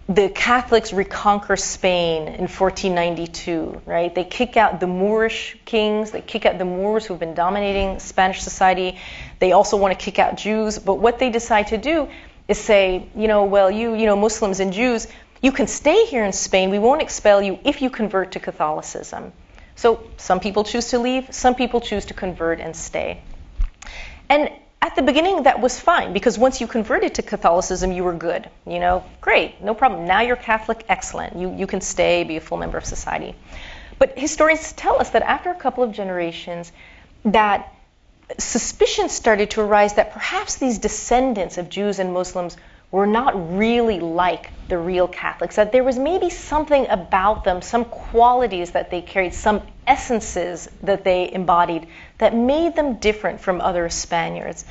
the Catholics reconquer Spain in 1492, right? They kick out the Moorish kings, they kick out the Moors who've been dominating Spanish society. They also want to kick out Jews, but what they decide to do is say, Muslims and Jews, you can stay here in Spain, we won't expel you if you convert to Catholicism. So some people choose to leave, some people choose to convert and stay. And at the beginning, that was fine, because once you converted to Catholicism, you were good. Great, no problem. Now you're Catholic, excellent. You can stay, be a full member of society. But historians tell us that after a couple of generations, that suspicion started to arise that perhaps these descendants of Jews and Muslims were not really like the real Catholics, that there was maybe something about them, some qualities that they carried, some essences that they embodied that made them different from other Spaniards.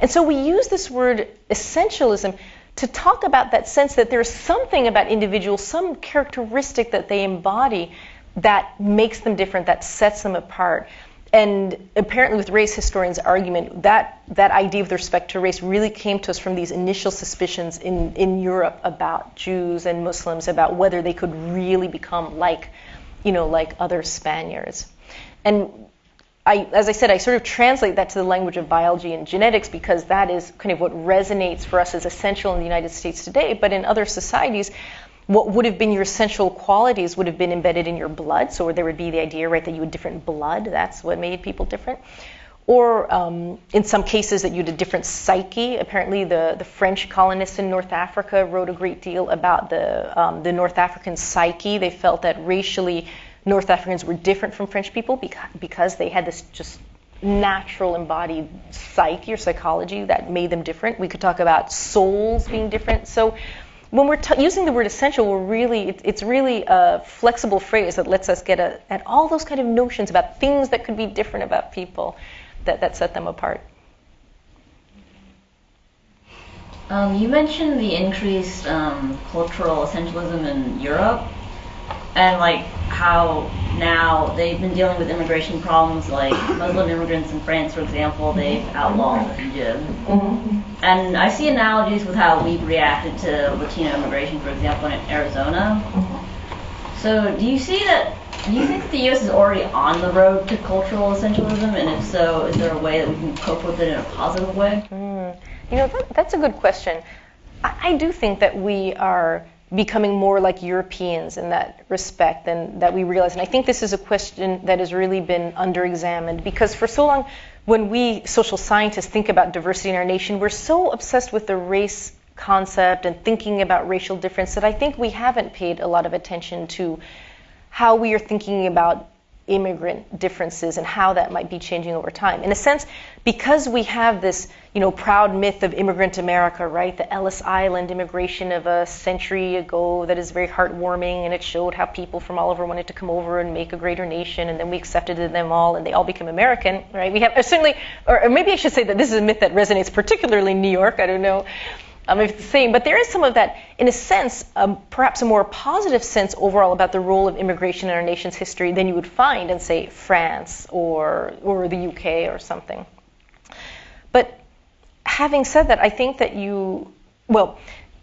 And so we use this word essentialism to talk about that sense that there's something about individuals, some characteristic that they embody that makes them different, that sets them apart. And apparently with race historians' argument, that idea with respect to race really came to us from these initial suspicions in Europe about Jews and Muslims, about whether they could really become like other Spaniards. And as I said, I sort of translate that to the language of biology and genetics because that is kind of what resonates for us as essential in the United States today. But in other societies, what would have been your essential qualities would have been embedded in your blood. So there would be the idea, right, that you had different blood. That's what made people different. Or in some cases that you had a different psyche. Apparently the French colonists in North Africa wrote a great deal about the North African psyche. They felt that racially North Africans were different from French people because they had this just natural embodied psyche or psychology that made them different. We could talk about souls being different. So when we're using the word essential, it's really a flexible phrase that lets us get at all those kind of notions about things that could be different about people that set them apart. You mentioned the increased cultural essentialism in Europe, and how now they've been dealing with immigration problems, like Muslim immigrants in France, for example, they've outlawed hijab. Mm-hmm. And I see analogies with how we've reacted to Latino immigration, for example, in Arizona. Mm-hmm. So do you think that the U.S. is already on the road to cultural essentialism? And if so, is there a way that we can cope with it in a positive way? That's a good question. I do think that we are becoming more like Europeans in that respect than that we realize. And I think this is a question that has really been under-examined because for so long, when we social scientists think about diversity in our nation, we're so obsessed with the race concept and thinking about racial difference that I think we haven't paid a lot of attention to how we are thinking about immigrant differences and how that might be changing over time. In a sense, because we have this, proud myth of immigrant America, right? The Ellis Island immigration of a century ago that is very heartwarming, and it showed how people from all over wanted to come over and make a greater nation, and then we accepted them all, and they all become American, right? We have certainly, or maybe I should say that this is a myth that resonates particularly in New York. I don't know if it's the same, but there is some of that, in a sense, perhaps a more positive sense overall about the role of immigration in our nation's history than you would find in, say, France or the UK or something. But having said that, I think that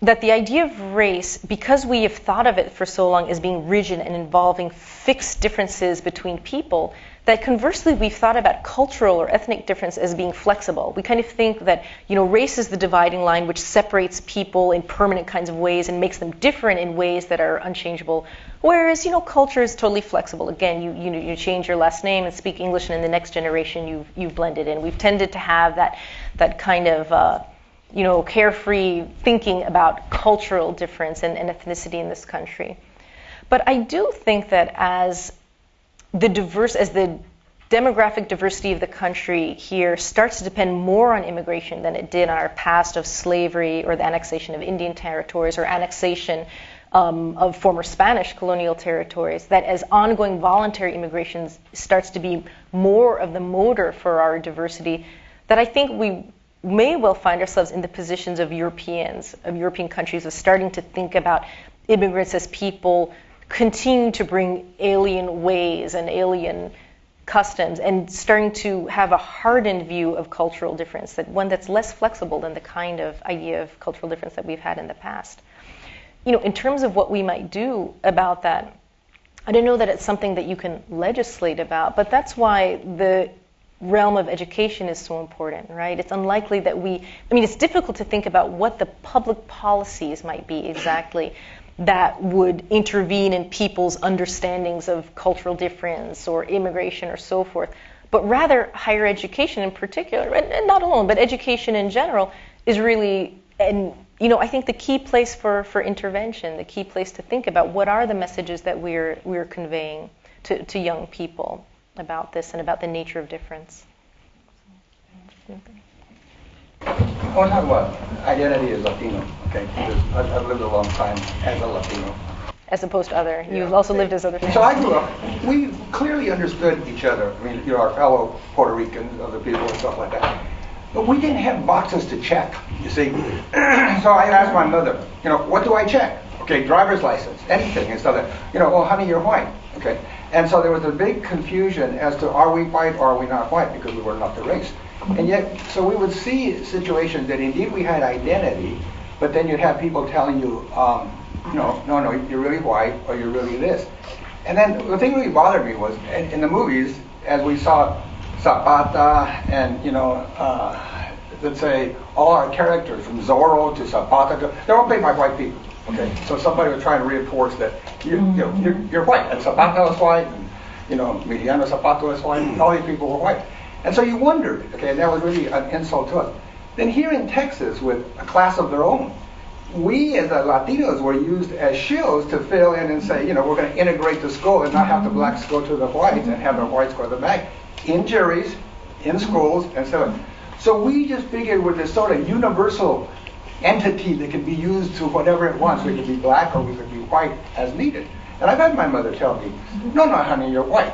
that the idea of race, because we have thought of it for so long as being rigid and involving fixed differences between people, that conversely we've thought about cultural or ethnic difference as being flexible. We kind of think that, race is the dividing line which separates people in permanent kinds of ways and makes them different in ways that are unchangeable. Whereas, culture is totally flexible. Again, you change your last name and speak English, and in the next generation you've blended in. We've tended to have that kind of carefree thinking about cultural difference and ethnicity in this country. But I do think that as the demographic diversity of the country here starts to depend more on immigration than it did on our past of slavery or the annexation of Indian territories or annexation of former Spanish colonial territories, that as ongoing voluntary immigration starts to be more of the motor for our diversity, that I think we may well find ourselves in the positions of European countries, of starting to think about immigrants as people continue to bring alien ways and alien customs, and starting to have a hardened view of cultural difference, that one that's less flexible than the kind of idea of cultural difference that we've had in the past. In terms of what we might do about that, I don't know that it's something that you can legislate about, but that's why the realm of education is so important, right? It's unlikely that it's difficult to think about what the public policies might be exactly that would intervene in people's understandings of cultural difference or immigration or so forth. But rather, higher education in particular, and not alone, but education in general, is really, I think the key place for intervention, the key place to think about what are the messages that we're conveying to young people about this and about the nature of difference. I want to talk about identity as Latino, okay? Because I've lived a long time as a Latino. As opposed to other. Yeah. You've also lived as other things. So I grew up, we clearly understood each other. I mean, our fellow Puerto Ricans, other people and stuff like that. But we didn't have boxes to check, you see. So I asked my mother, what do I check? Okay, driver's license, anything. And so that, well, honey, you're white. Okay. And so there was a big confusion as to are we white or are we not white, because we were not the race. And yet, so we would see situations that indeed we had identity, but then you'd have people telling you, no, you're really white or you're really this. And then the thing that really bothered me was in the movies, as we saw Zapata and, let's say all our characters from Zorro to Zapata, they're all played by white people. Okay, so somebody was trying to reinforce that you're white, and Zapata was white, and Emiliano Zapata was white, and all these people were white. And so you wondered, okay, and that was really an insult to us. Then here in Texas, with a class of their own, we as the Latinos were used as shields to fill in and say, we're going to integrate the school and not have the blacks go to the whites and have the whites go to the back, in juries, in schools, and so on. So we just figured with this sort of universal entity that can be used to whatever it wants. We could be black or we could be white as needed. And I've had my mother tell me, no, honey, you're white.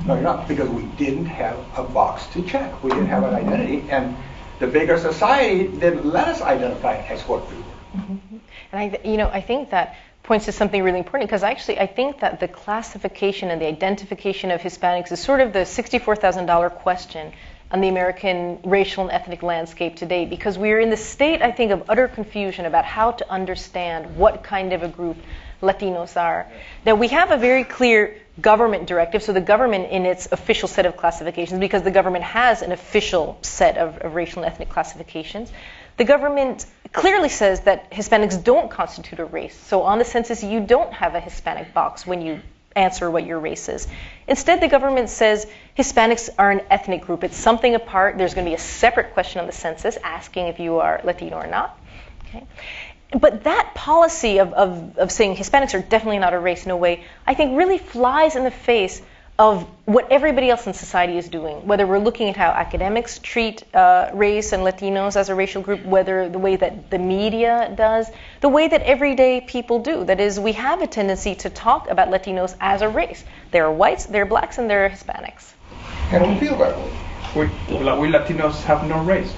No, you're not, because we didn't have a box to check. We didn't have an identity, and the bigger society didn't let us identify as what we were. Mm-hmm. And I think that points to something really important, because actually I think that the classification and the identification of Hispanics is sort of the $64,000 question on the American racial and ethnic landscape today, because we're in the state, I think, of utter confusion about how to understand what kind of a group Latinos are. Now, we have a very clear government directive, so the government in its official set of classifications, because the government has an official set of racial and ethnic classifications, the government clearly says that Hispanics don't constitute a race. So on the census, you don't have a Hispanic box when you answer what your race is. Instead, the government says Hispanics are an ethnic group. It's something apart. There's going to be a separate question on the census asking if you are Latino or not. Okay. But that policy of saying Hispanics are definitely not a race, no way, I think really flies in the face of what everybody else in society is doing, whether we're looking at how academics treat race and Latinos as a racial group, whether the way that the media does, the way that everyday people do. That is, we have a tendency to talk about Latinos as a race. There are whites, there are blacks, and there are Hispanics. I don't feel that way. We Latinos have no race.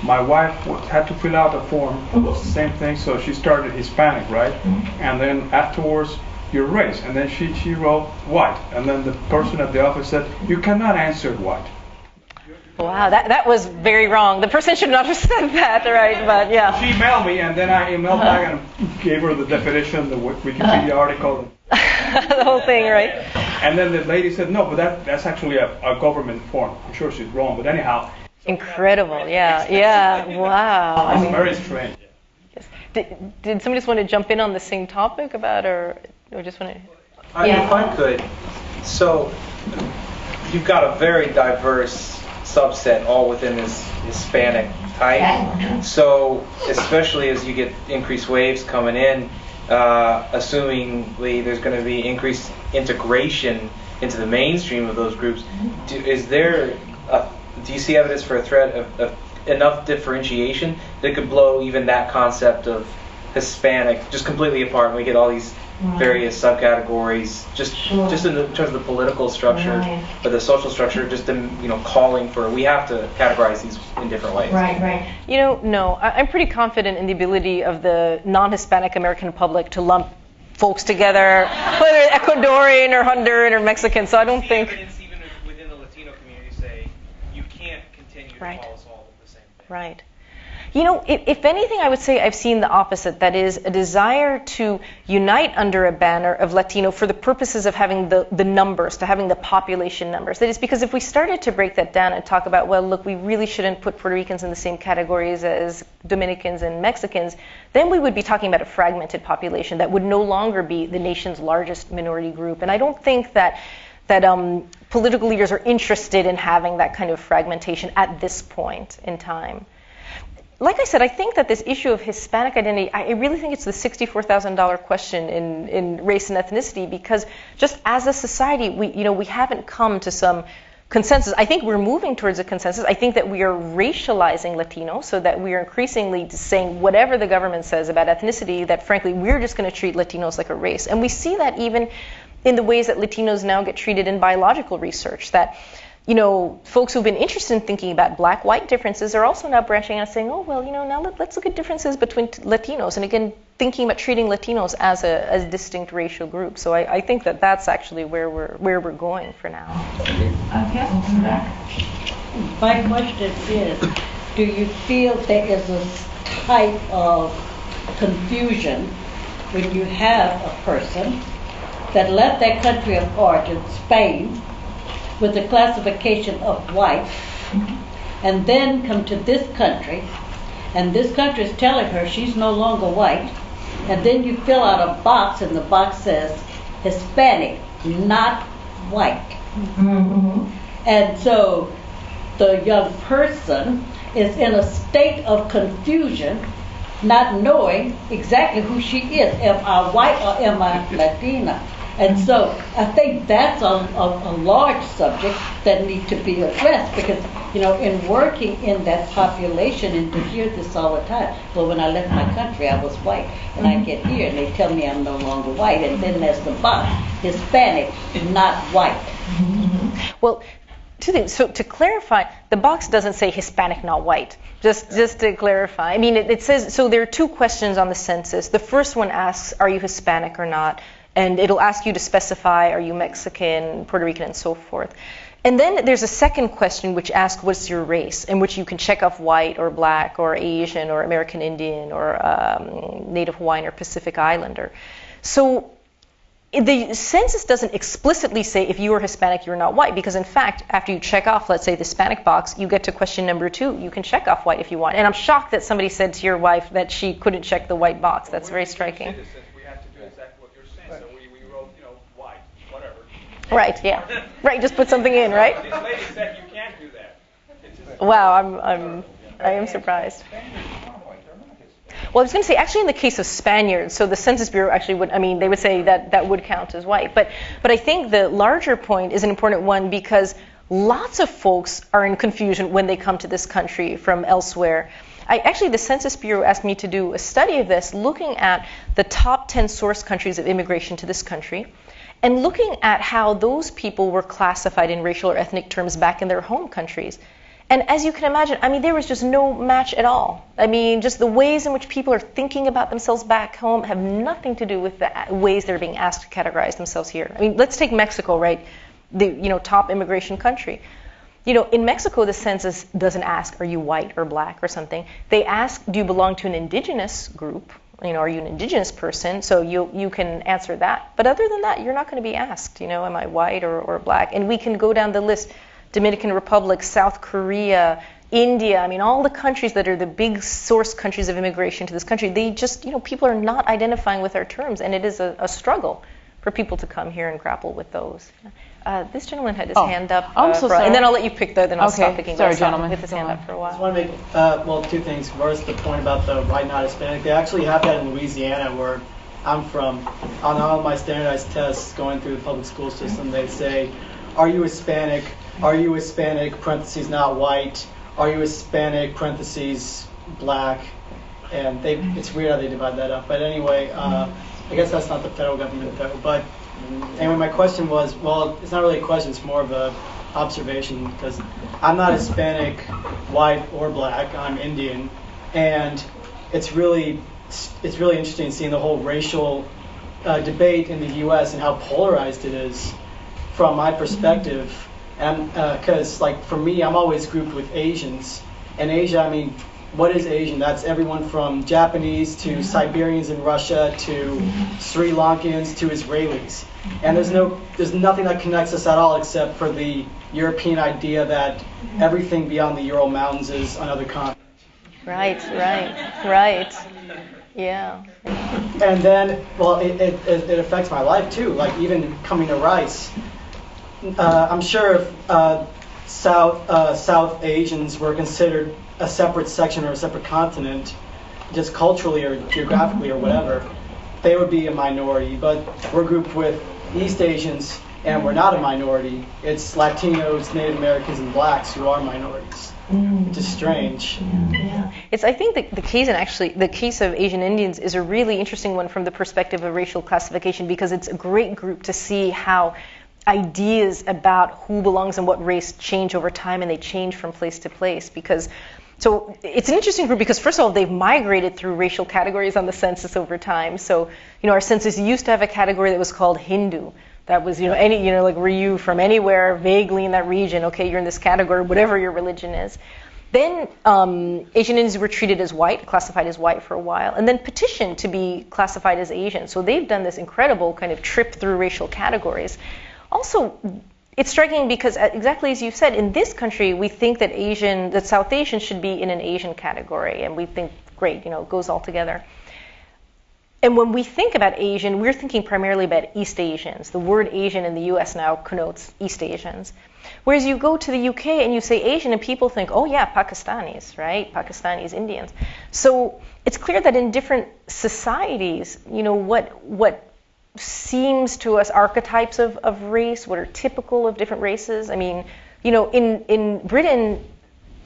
My wife had to fill out a form, same thing, so she started Hispanic, right? And then afterwards, your race, and then she wrote white, and then the person at the office said, you cannot answer white. Wow, that was very wrong. The person should not have said that, right? But yeah. She emailed me, and then I emailed back and gave her the definition, the Wikipedia article. The whole thing, right? And then the lady said, no, but that's actually a government form. I'm sure she's wrong, but anyhow. Incredible, yeah, wow. It's very strange. Yes. Did somebody just want to jump in on the same topic about, or just want to? If I could. So, you've got a very diverse subset all within this Hispanic type. So, especially as you get increased waves coming in, assumingly there's going to be increased integration into the mainstream of those groups. Do you see evidence for a threat of enough differentiation that could blow even that concept of Hispanic just completely apart, and we get all these various subcategories, just in terms of the political structure or the social structure, just calling for, we have to categorize these in different ways. Right. No, I'm pretty confident in the ability of the non-Hispanic American public to lump folks together, whether Ecuadorian or Honduran or Mexican. So I don't think. Even within the Latino community, say you can't continue to call us all the same thing. Right. If anything, I would say I've seen the opposite. That is, a desire to unite under a banner of Latino for the purposes of having the numbers, to having the population numbers. That is, because if we started to break that down and talk about, well, look, we really shouldn't put Puerto Ricans in the same categories as Dominicans and Mexicans, then we would be talking about a fragmented population that would no longer be the nation's largest minority group. And I don't think that political leaders are interested in having that kind of fragmentation at this point in time. Like I said, I think that this issue of Hispanic identity, I really think it's the $64,000 question in race and ethnicity, because just as a society, we haven't come to some consensus. I think we're moving towards a consensus. I think that we are racializing Latino, so that we are increasingly just saying whatever the government says about ethnicity, that frankly, we're just going to treat Latinos like a race. And we see that even in the ways that Latinos now get treated in biological research, that folks who've been interested in thinking about black-white differences are also now branching out and saying, oh, well, now let's look at differences between Latinos. And again, thinking about treating Latinos as a distinct racial group. So I think that that's actually where we're going for now. Okay, welcome back. My question is, do you feel there is a type of confusion when you have a person that left their country of origin, Spain, with the classification of white, and then come to this country, and this country is telling her she's no longer white, and then you fill out a box, and the box says Hispanic, not white. And so the young person is in a state of confusion, not knowing exactly who she is. Am I white or am I Latina? And so I think that's a large subject that needs to be addressed, because, in working in that population and to hear this all the time, well, when I left my country, I was white, and I get here and they tell me I'm no longer white, and then there's the box, Hispanic, not white. Well, two things. So to clarify, the box doesn't say Hispanic, not white. Just to clarify. I mean, it says, so there are two questions on the census. The first one asks, are you Hispanic or not? And it'll ask you to specify, are you Mexican, Puerto Rican, and so forth. And then there's a second question which asks, what's your race? In which you can check off white or black or Asian or American Indian or Native Hawaiian or Pacific Islander. So the census doesn't explicitly say if you are Hispanic, you're not white, because in fact, after you check off, let's say, the Hispanic box, you get to question number 2. You can check off white if you want. And I'm shocked that somebody said to your wife that she couldn't check the white box. That's very striking. Right, yeah. Right, just put something in, right? This lady said you can't do that. Wow, I am surprised. Well, I was going to say, actually, in the case of Spaniards, so the Census Bureau actually would, I mean, they would say that that would count as white. But I think the larger point is an important one because lots of folks are in confusion when they come to this country from elsewhere. Actually, the Census Bureau asked me to do a study of this, looking at the top 10 source countries of immigration to this country, and looking at how those people were classified in racial or ethnic terms back in their home countries. And as you can imagine, I mean, there was just no match at all. I mean, just the ways in which people are thinking about themselves back home have nothing to do with the ways they're being asked to categorize themselves here. I mean, let's take Mexico, right? The top immigration country. In Mexico, the census doesn't ask, are you white or black or something. They ask, do you belong to an indigenous group? Are you an indigenous person? So you can answer that. But other than that, you're not going to be asked, am I white or black? And we can go down the list. Dominican Republic, South Korea, India, I mean, all the countries that are the big source countries of immigration to this country, they just, people are not identifying with our terms, and it is a struggle for people to come here and grapple with those. This gentleman had his hand up. I'm so sorry. And then I'll let you pick then I'll stop picking. Sorry, gentleman. With his hand up for a while. I just want to make, two things. First, the point about the white, not Hispanic. They actually have that in Louisiana, where I'm from. On all of my standardized tests going through the public school system, they say, are you Hispanic? Are you Hispanic, parentheses, not white? Are you Hispanic, parentheses, black? And it's weird how they divide that up. But anyway, I guess that's not the federal government, though. But anyway, my question was, well, it's not really a question, it's more of a observation, because I'm not Hispanic, white, or black. I'm Indian. And it's really interesting seeing the whole racial debate in the U.S. and how polarized it is from my perspective. And because, for me, I'm always grouped with Asians. And Asia, I mean, what is Asian? That's everyone from Japanese to Siberians in Russia to Sri Lankans to Israelis. And there's nothing that connects us at all except for the European idea that everything beyond the Ural Mountains is another continent. Right. Yeah. And then, well, it affects my life too. Even coming to Rice. I'm sure if South Asians were considered a separate section or a separate continent, just culturally or geographically or whatever, they would be a minority. But we're grouped with East Asians, and we're not a minority. It's Latinos, Native Americans, and blacks who are minorities, which is strange. Yeah. I think the case of Asian Indians is a really interesting one from the perspective of racial classification, because it's a great group to see how ideas about who belongs in what race change over time, and they change from place to place. So it's an interesting group because, first of all, they've migrated through racial categories on the census over time. So, our census used to have a category that was called Hindu. That was, were you from anywhere vaguely in that region? Okay, you're in this category, whatever your religion is. Then Asian Indians were treated as white, classified as white for a while, and then petitioned to be classified as Asian. So they've done this incredible kind of trip through racial categories. Also, it's striking because, exactly as you said, in this country, we think that South Asian should be in an Asian category, and we think, great, it goes all together. And when we think about Asian, we're thinking primarily about East Asians. The word Asian in the U.S. now connotes East Asians. Whereas you go to the UK and you say Asian, and people think, oh yeah, Pakistanis, right? Pakistanis, Indians. So it's clear that in different societies, what seems to us archetypes of race, what are typical of different races. I mean, in Britain,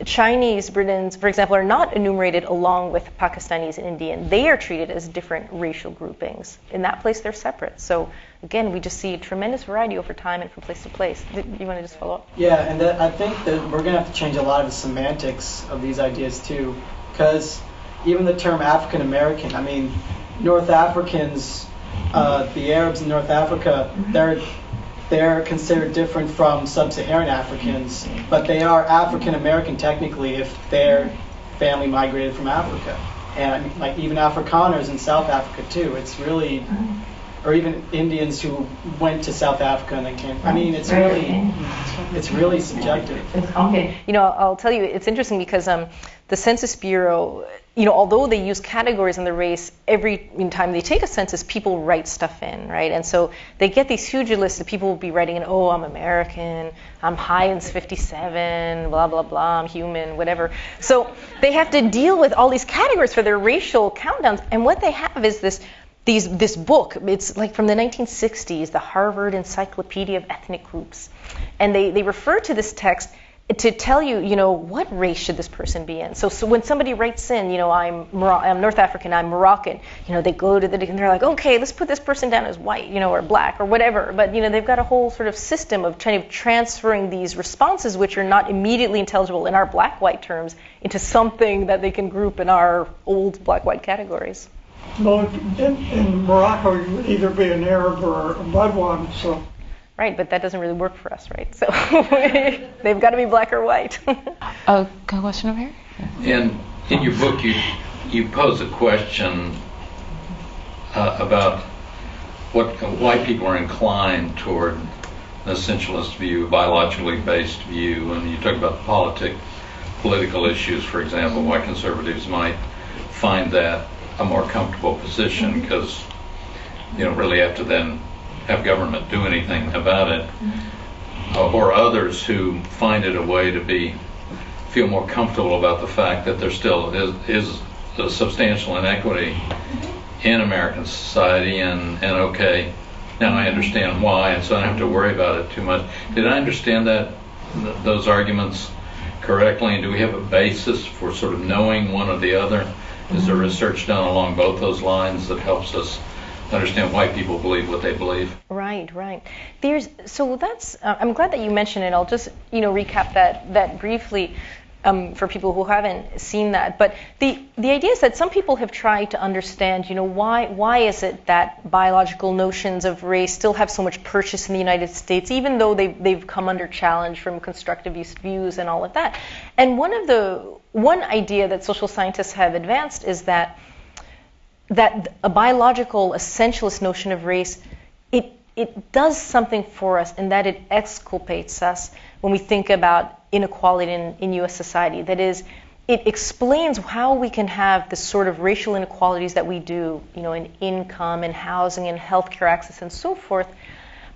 Chinese Britons, for example, are not enumerated along with Pakistanis and Indian. They are treated as different racial groupings. In that place, they're separate. So again, we just see a tremendous variety over time and from place to place. You want to just follow up? Yeah, and I think that we're going to have to change a lot of the semantics of these ideas too, because even the term African American, I mean, North Africans, the Arabs in North Africa, they're considered different from sub-Saharan Africans, but they are African American technically if their family migrated from Africa. And even Afrikaners in South Africa too. It's really or even Indians who went to South Africa and then came. I mean, it's really subjective. Okay. I'll tell you, it's interesting because the Census Bureau, although they use categories in the race, every time they take a census, people write stuff in, right? And so they get these huge lists of people will be writing in, oh, I'm American, I'm Heinz 57, blah, blah, blah, I'm human, whatever. So they have to deal with all these categories for their racial countdowns. And what they have is this book. It's like from the 1960s, the Harvard Encyclopedia of Ethnic Groups. And they refer to this text to tell you, what race should this person be in. So when somebody writes in, I'm North African, I'm Moroccan, they go to and they're like, okay, let's put this person down as white, or black or whatever. But, they've got a whole sort of system of trying to transferring these responses, which are not immediately intelligible in our black-white terms, into something that they can group in our old black-white categories. Well, in Morocco, you would either be an Arab or a Bedouin, so... Right, but that doesn't really work for us, right? So they've got to be black or white. Got a question over here? In your book, you pose a question about why people are inclined toward an essentialist view, a biologically based view, and you talk about political issues, for example, why conservatives might find that a more comfortable position because you don't really have to then have government do anything about it, or others who find it a way to feel more comfortable about the fact that there still is a substantial inequity in American society, and okay, now I understand why, and so I don't have to worry about it too much. Did I understand those arguments correctly, and do we have a basis for sort of knowing one or the other? Is there research done along both those lines that helps us understand why people believe what they believe? Right. I'm glad that you mentioned it. I'll just recap that briefly for people who haven't seen that. But the idea is that some people have tried to understand why is it that biological notions of race still have so much purchase in the United States, even though they've come under challenge from constructivist views and all of that. And one idea that social scientists have advanced is that a biological essentialist notion of race, it does something for us in that it exculpates us when we think about inequality in U.S. society. That is, it explains how we can have the sort of racial inequalities that we do, in income, in housing, in healthcare access, and so forth,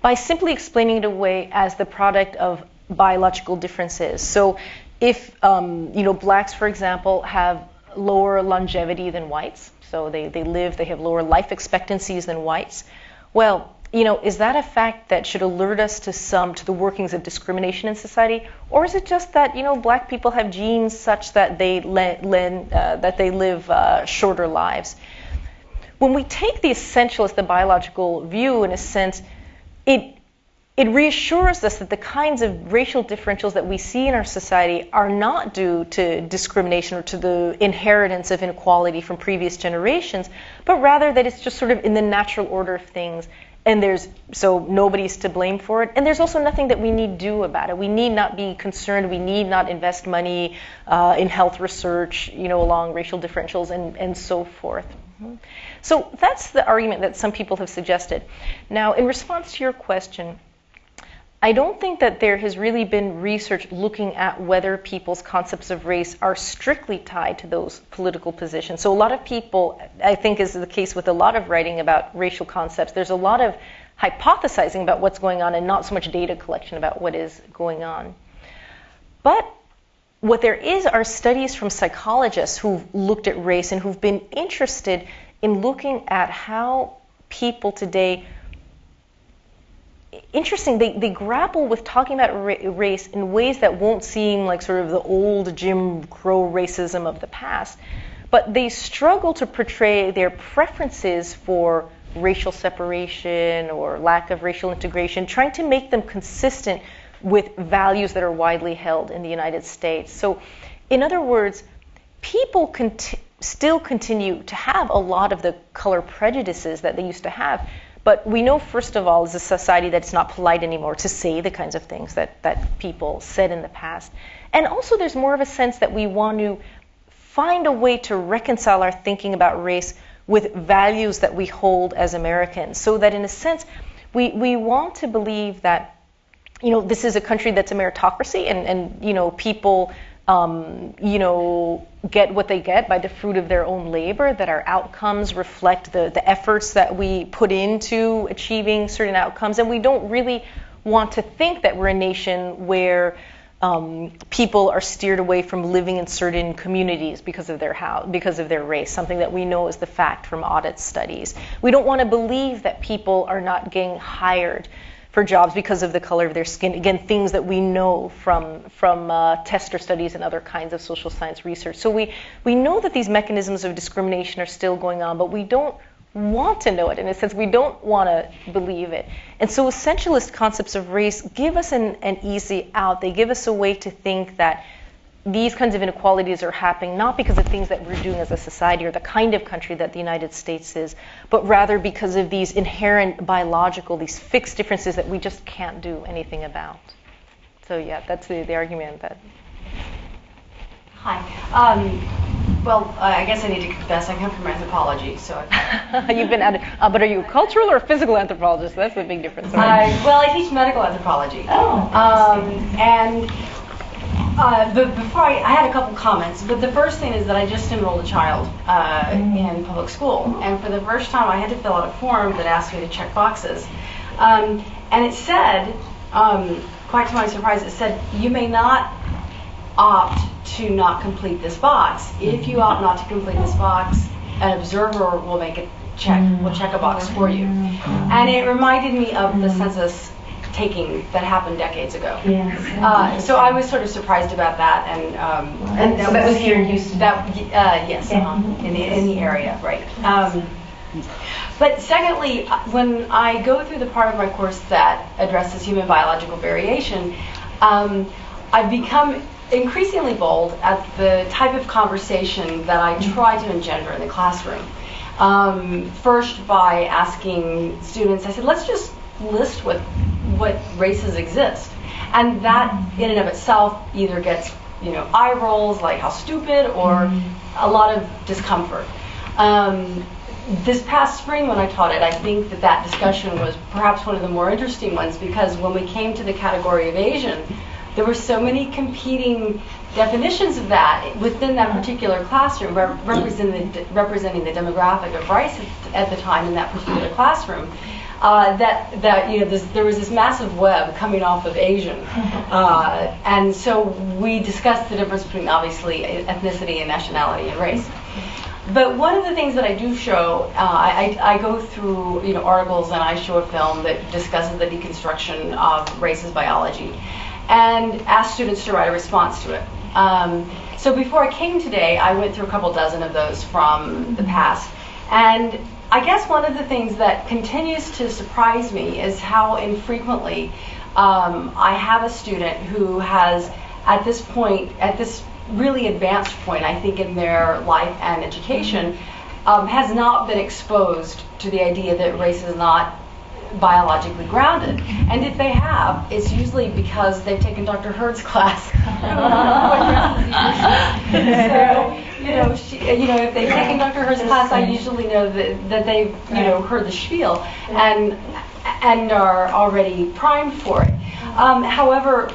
by simply explaining it away as the product of biological differences. So if, blacks, for example, have lower longevity than whites, so they have lower life expectancies than whites. Well, is that a fact that should alert us to the workings of discrimination in society, or is it just that black people have genes such that they live shorter lives? When we take the essentialist, the biological view, in a sense, it reassures us that the kinds of racial differentials that we see in our society are not due to discrimination or to the inheritance of inequality from previous generations, but rather that it's just sort of in the natural order of things. And so nobody's to blame for it. And there's also nothing that we need to do about it. We need not be concerned. We need not invest money in health research, along racial differentials and so forth. So that's the argument that some people have suggested. Now, in response to your question, I don't think that there has really been research looking at whether people's concepts of race are strictly tied to those political positions. So a lot of people, I think is the case with a lot of writing about racial concepts, there's a lot of hypothesizing about what's going on and not so much data collection about what is going on. But what there is are studies from psychologists who've looked at race and who've been interested in looking at how people today they grapple with talking about race in ways that won't seem like sort of the old Jim Crow racism of the past, but they struggle to portray their preferences for racial separation or lack of racial integration, trying to make them consistent with values that are widely held in the United States. So, in other words, people still continue to have a lot of the color prejudices that they used to have. But we know, first of all, as a society, that it's not polite anymore to say the kinds of things that people said in the past. And also there's more of a sense that we want to find a way to reconcile our thinking about race with values that we hold as Americans. So that in a sense, we want to believe that, you know, this is a country that's a meritocracy, and you know, people, you know, get what they get by the fruit of their own labor, that our outcomes reflect the efforts that we put into achieving certain outcomes. And we don't really want to think that we're a nation where people are steered away from living in certain communities because of their race, something that we know is the fact from audit studies. We don't want to believe that people are not getting hired for jobs because of the color of their skin. Again, things that we know from tester studies and other kinds of social science research. So we know that these mechanisms of discrimination are still going on, but we don't want to know it. In a sense, we don't want to believe it. And so essentialist concepts of race give us an easy out. They give us a way to think that these kinds of inequalities are happening not because of things that we're doing as a society or the kind of country that the United States is, but rather because of these inherent biological, these fixed differences that we just can't do anything about. So yeah, that's the argument that... Hi. Well, I guess I need to confess, I come from anthropology, so... You've been but are you a cultural or a physical anthropologist? That's the big difference. Right? Well, I teach medical anthropology. But before I had a couple comments, but the first thing is that I just enrolled a child in public school, and for the first time I had to fill out a form that asked me to check boxes. And it said, quite to my surprise, it said, you may not opt to not complete this box. If you opt not to complete this box, an observer will make a check, will check a box for you. And it reminded me of the census taking that happened decades ago. So I was sort of surprised about that, and that was here in Houston. Yes, in the area, right. But secondly, when I go through the part of my course that addresses human biological variation, I've become increasingly bold at the type of conversation that I try to engender in the classroom. First by asking students, I said, let's just list what races exist. And that in and of itself either gets, you know, eye rolls, like how stupid, or a lot of discomfort. This past spring when I taught it, I think that discussion was perhaps one of the more interesting ones, because when we came to the category of Asian, there were so many competing definitions of that within that particular classroom, representing the demographic of race at the time in that particular classroom. That you know, there was this massive web coming off of Asian, and so we discussed the difference between obviously ethnicity and nationality and race. But one of the things that I do show, I go through, you know, articles, and I show a film that discusses the deconstruction of race as biology, and ask students to write a response to it. So before I came today, I went through a couple dozen of those from the past, and I guess one of the things that continues to surprise me is how infrequently I have a student who has, at this point, at this really advanced point, I think, in their life and education, has not been exposed to the idea that race is not biologically grounded. And if they have, it's usually because they've taken Dr. Hurd's class. So, you know, if they've taken Dr. Hurd's class, I usually know that they've, you know, heard the spiel and are already primed for it. However,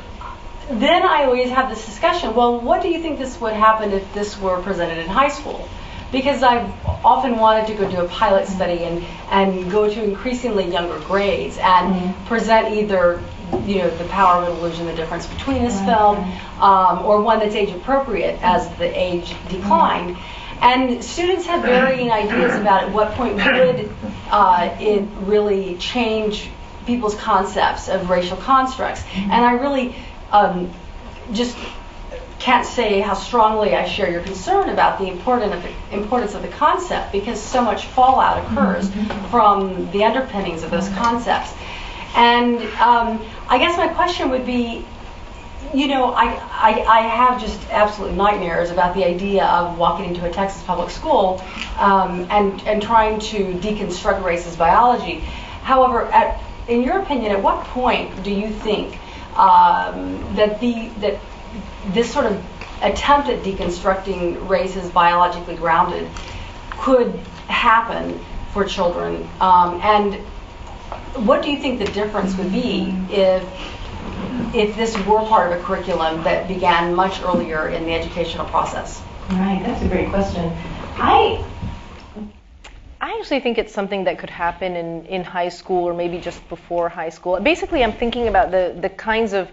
then I always have this discussion, well, what do you think this would happen if this were presented in high school? Because I've often wanted to go do a pilot study and go to increasingly younger grades and present either, you know, the power of an illusion, the difference between this film, or one that's age appropriate as the age declined. And students have varying ideas about at what point would it really change people's concepts of racial constructs. And I really just can't say how strongly I share your concern about the importance of the concept, because so much fallout occurs from the underpinnings of those concepts. And I guess my question would be, you know, I have just absolute nightmares about the idea of walking into a Texas public school and trying to deconstruct race as biology. However, in your opinion, at what point do you think that this sort of attempt at deconstructing race as biologically grounded, could happen for children, and what do you think the difference would be if this were part of a curriculum that began much earlier in the educational process? Right, that's a great question. I actually think it's something that could happen in high school or maybe just before high school. Basically, I'm thinking about the kinds of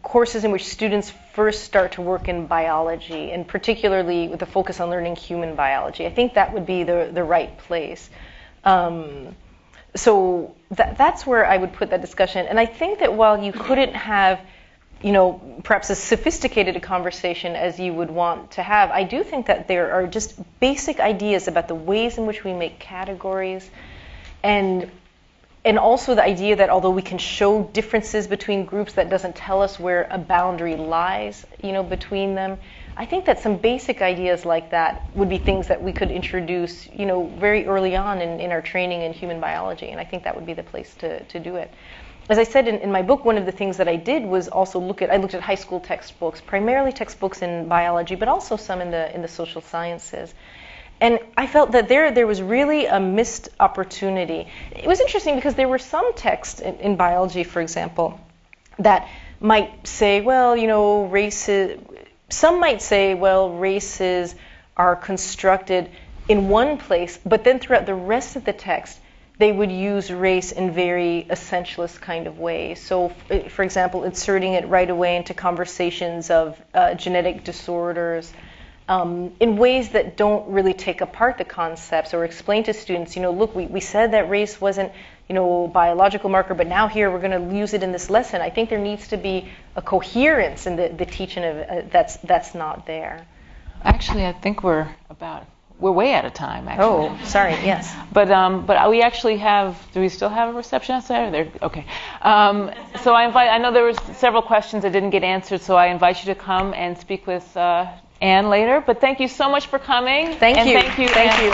courses in which students first start to work in biology, and particularly with a focus on learning human biology. I think that would be the right place. So that's where I would put that discussion. And I think that while you couldn't have, perhaps as sophisticated a conversation as you would want to have, I do think that there are just basic ideas about the ways in which we make categories, and also the idea that although we can show differences between groups, that doesn't tell us where a boundary lies, between them. I think that some basic ideas like that would be things that we could introduce, very early on in our training in human biology, and I think that would be the place to do it. As I said in my book, one of the things that I did was also I looked at high school textbooks, primarily textbooks in biology, but also some in the social sciences. And I felt that there was really a missed opportunity. It was interesting because there were some texts in biology, for example, that might say, some might say, races are constructed in one place, but then throughout the rest of the text, they would use race in very essentialist kind of ways. So, for example, inserting it right away into conversations of genetic disorders, in ways that don't really take apart the concepts or explain to students, look, we said that race wasn't, a biological marker, but now here we're going to use it in this lesson. I think there needs to be a coherence in the teaching of that's not there. Actually, I think we're way out of time, actually. Oh, sorry, yes. But we actually do we still have a receptionist there? Okay. So I know there were several questions that didn't get answered, so I invite you to come and speak with Anne later. But thank you so much for coming. Thank you. Thank you.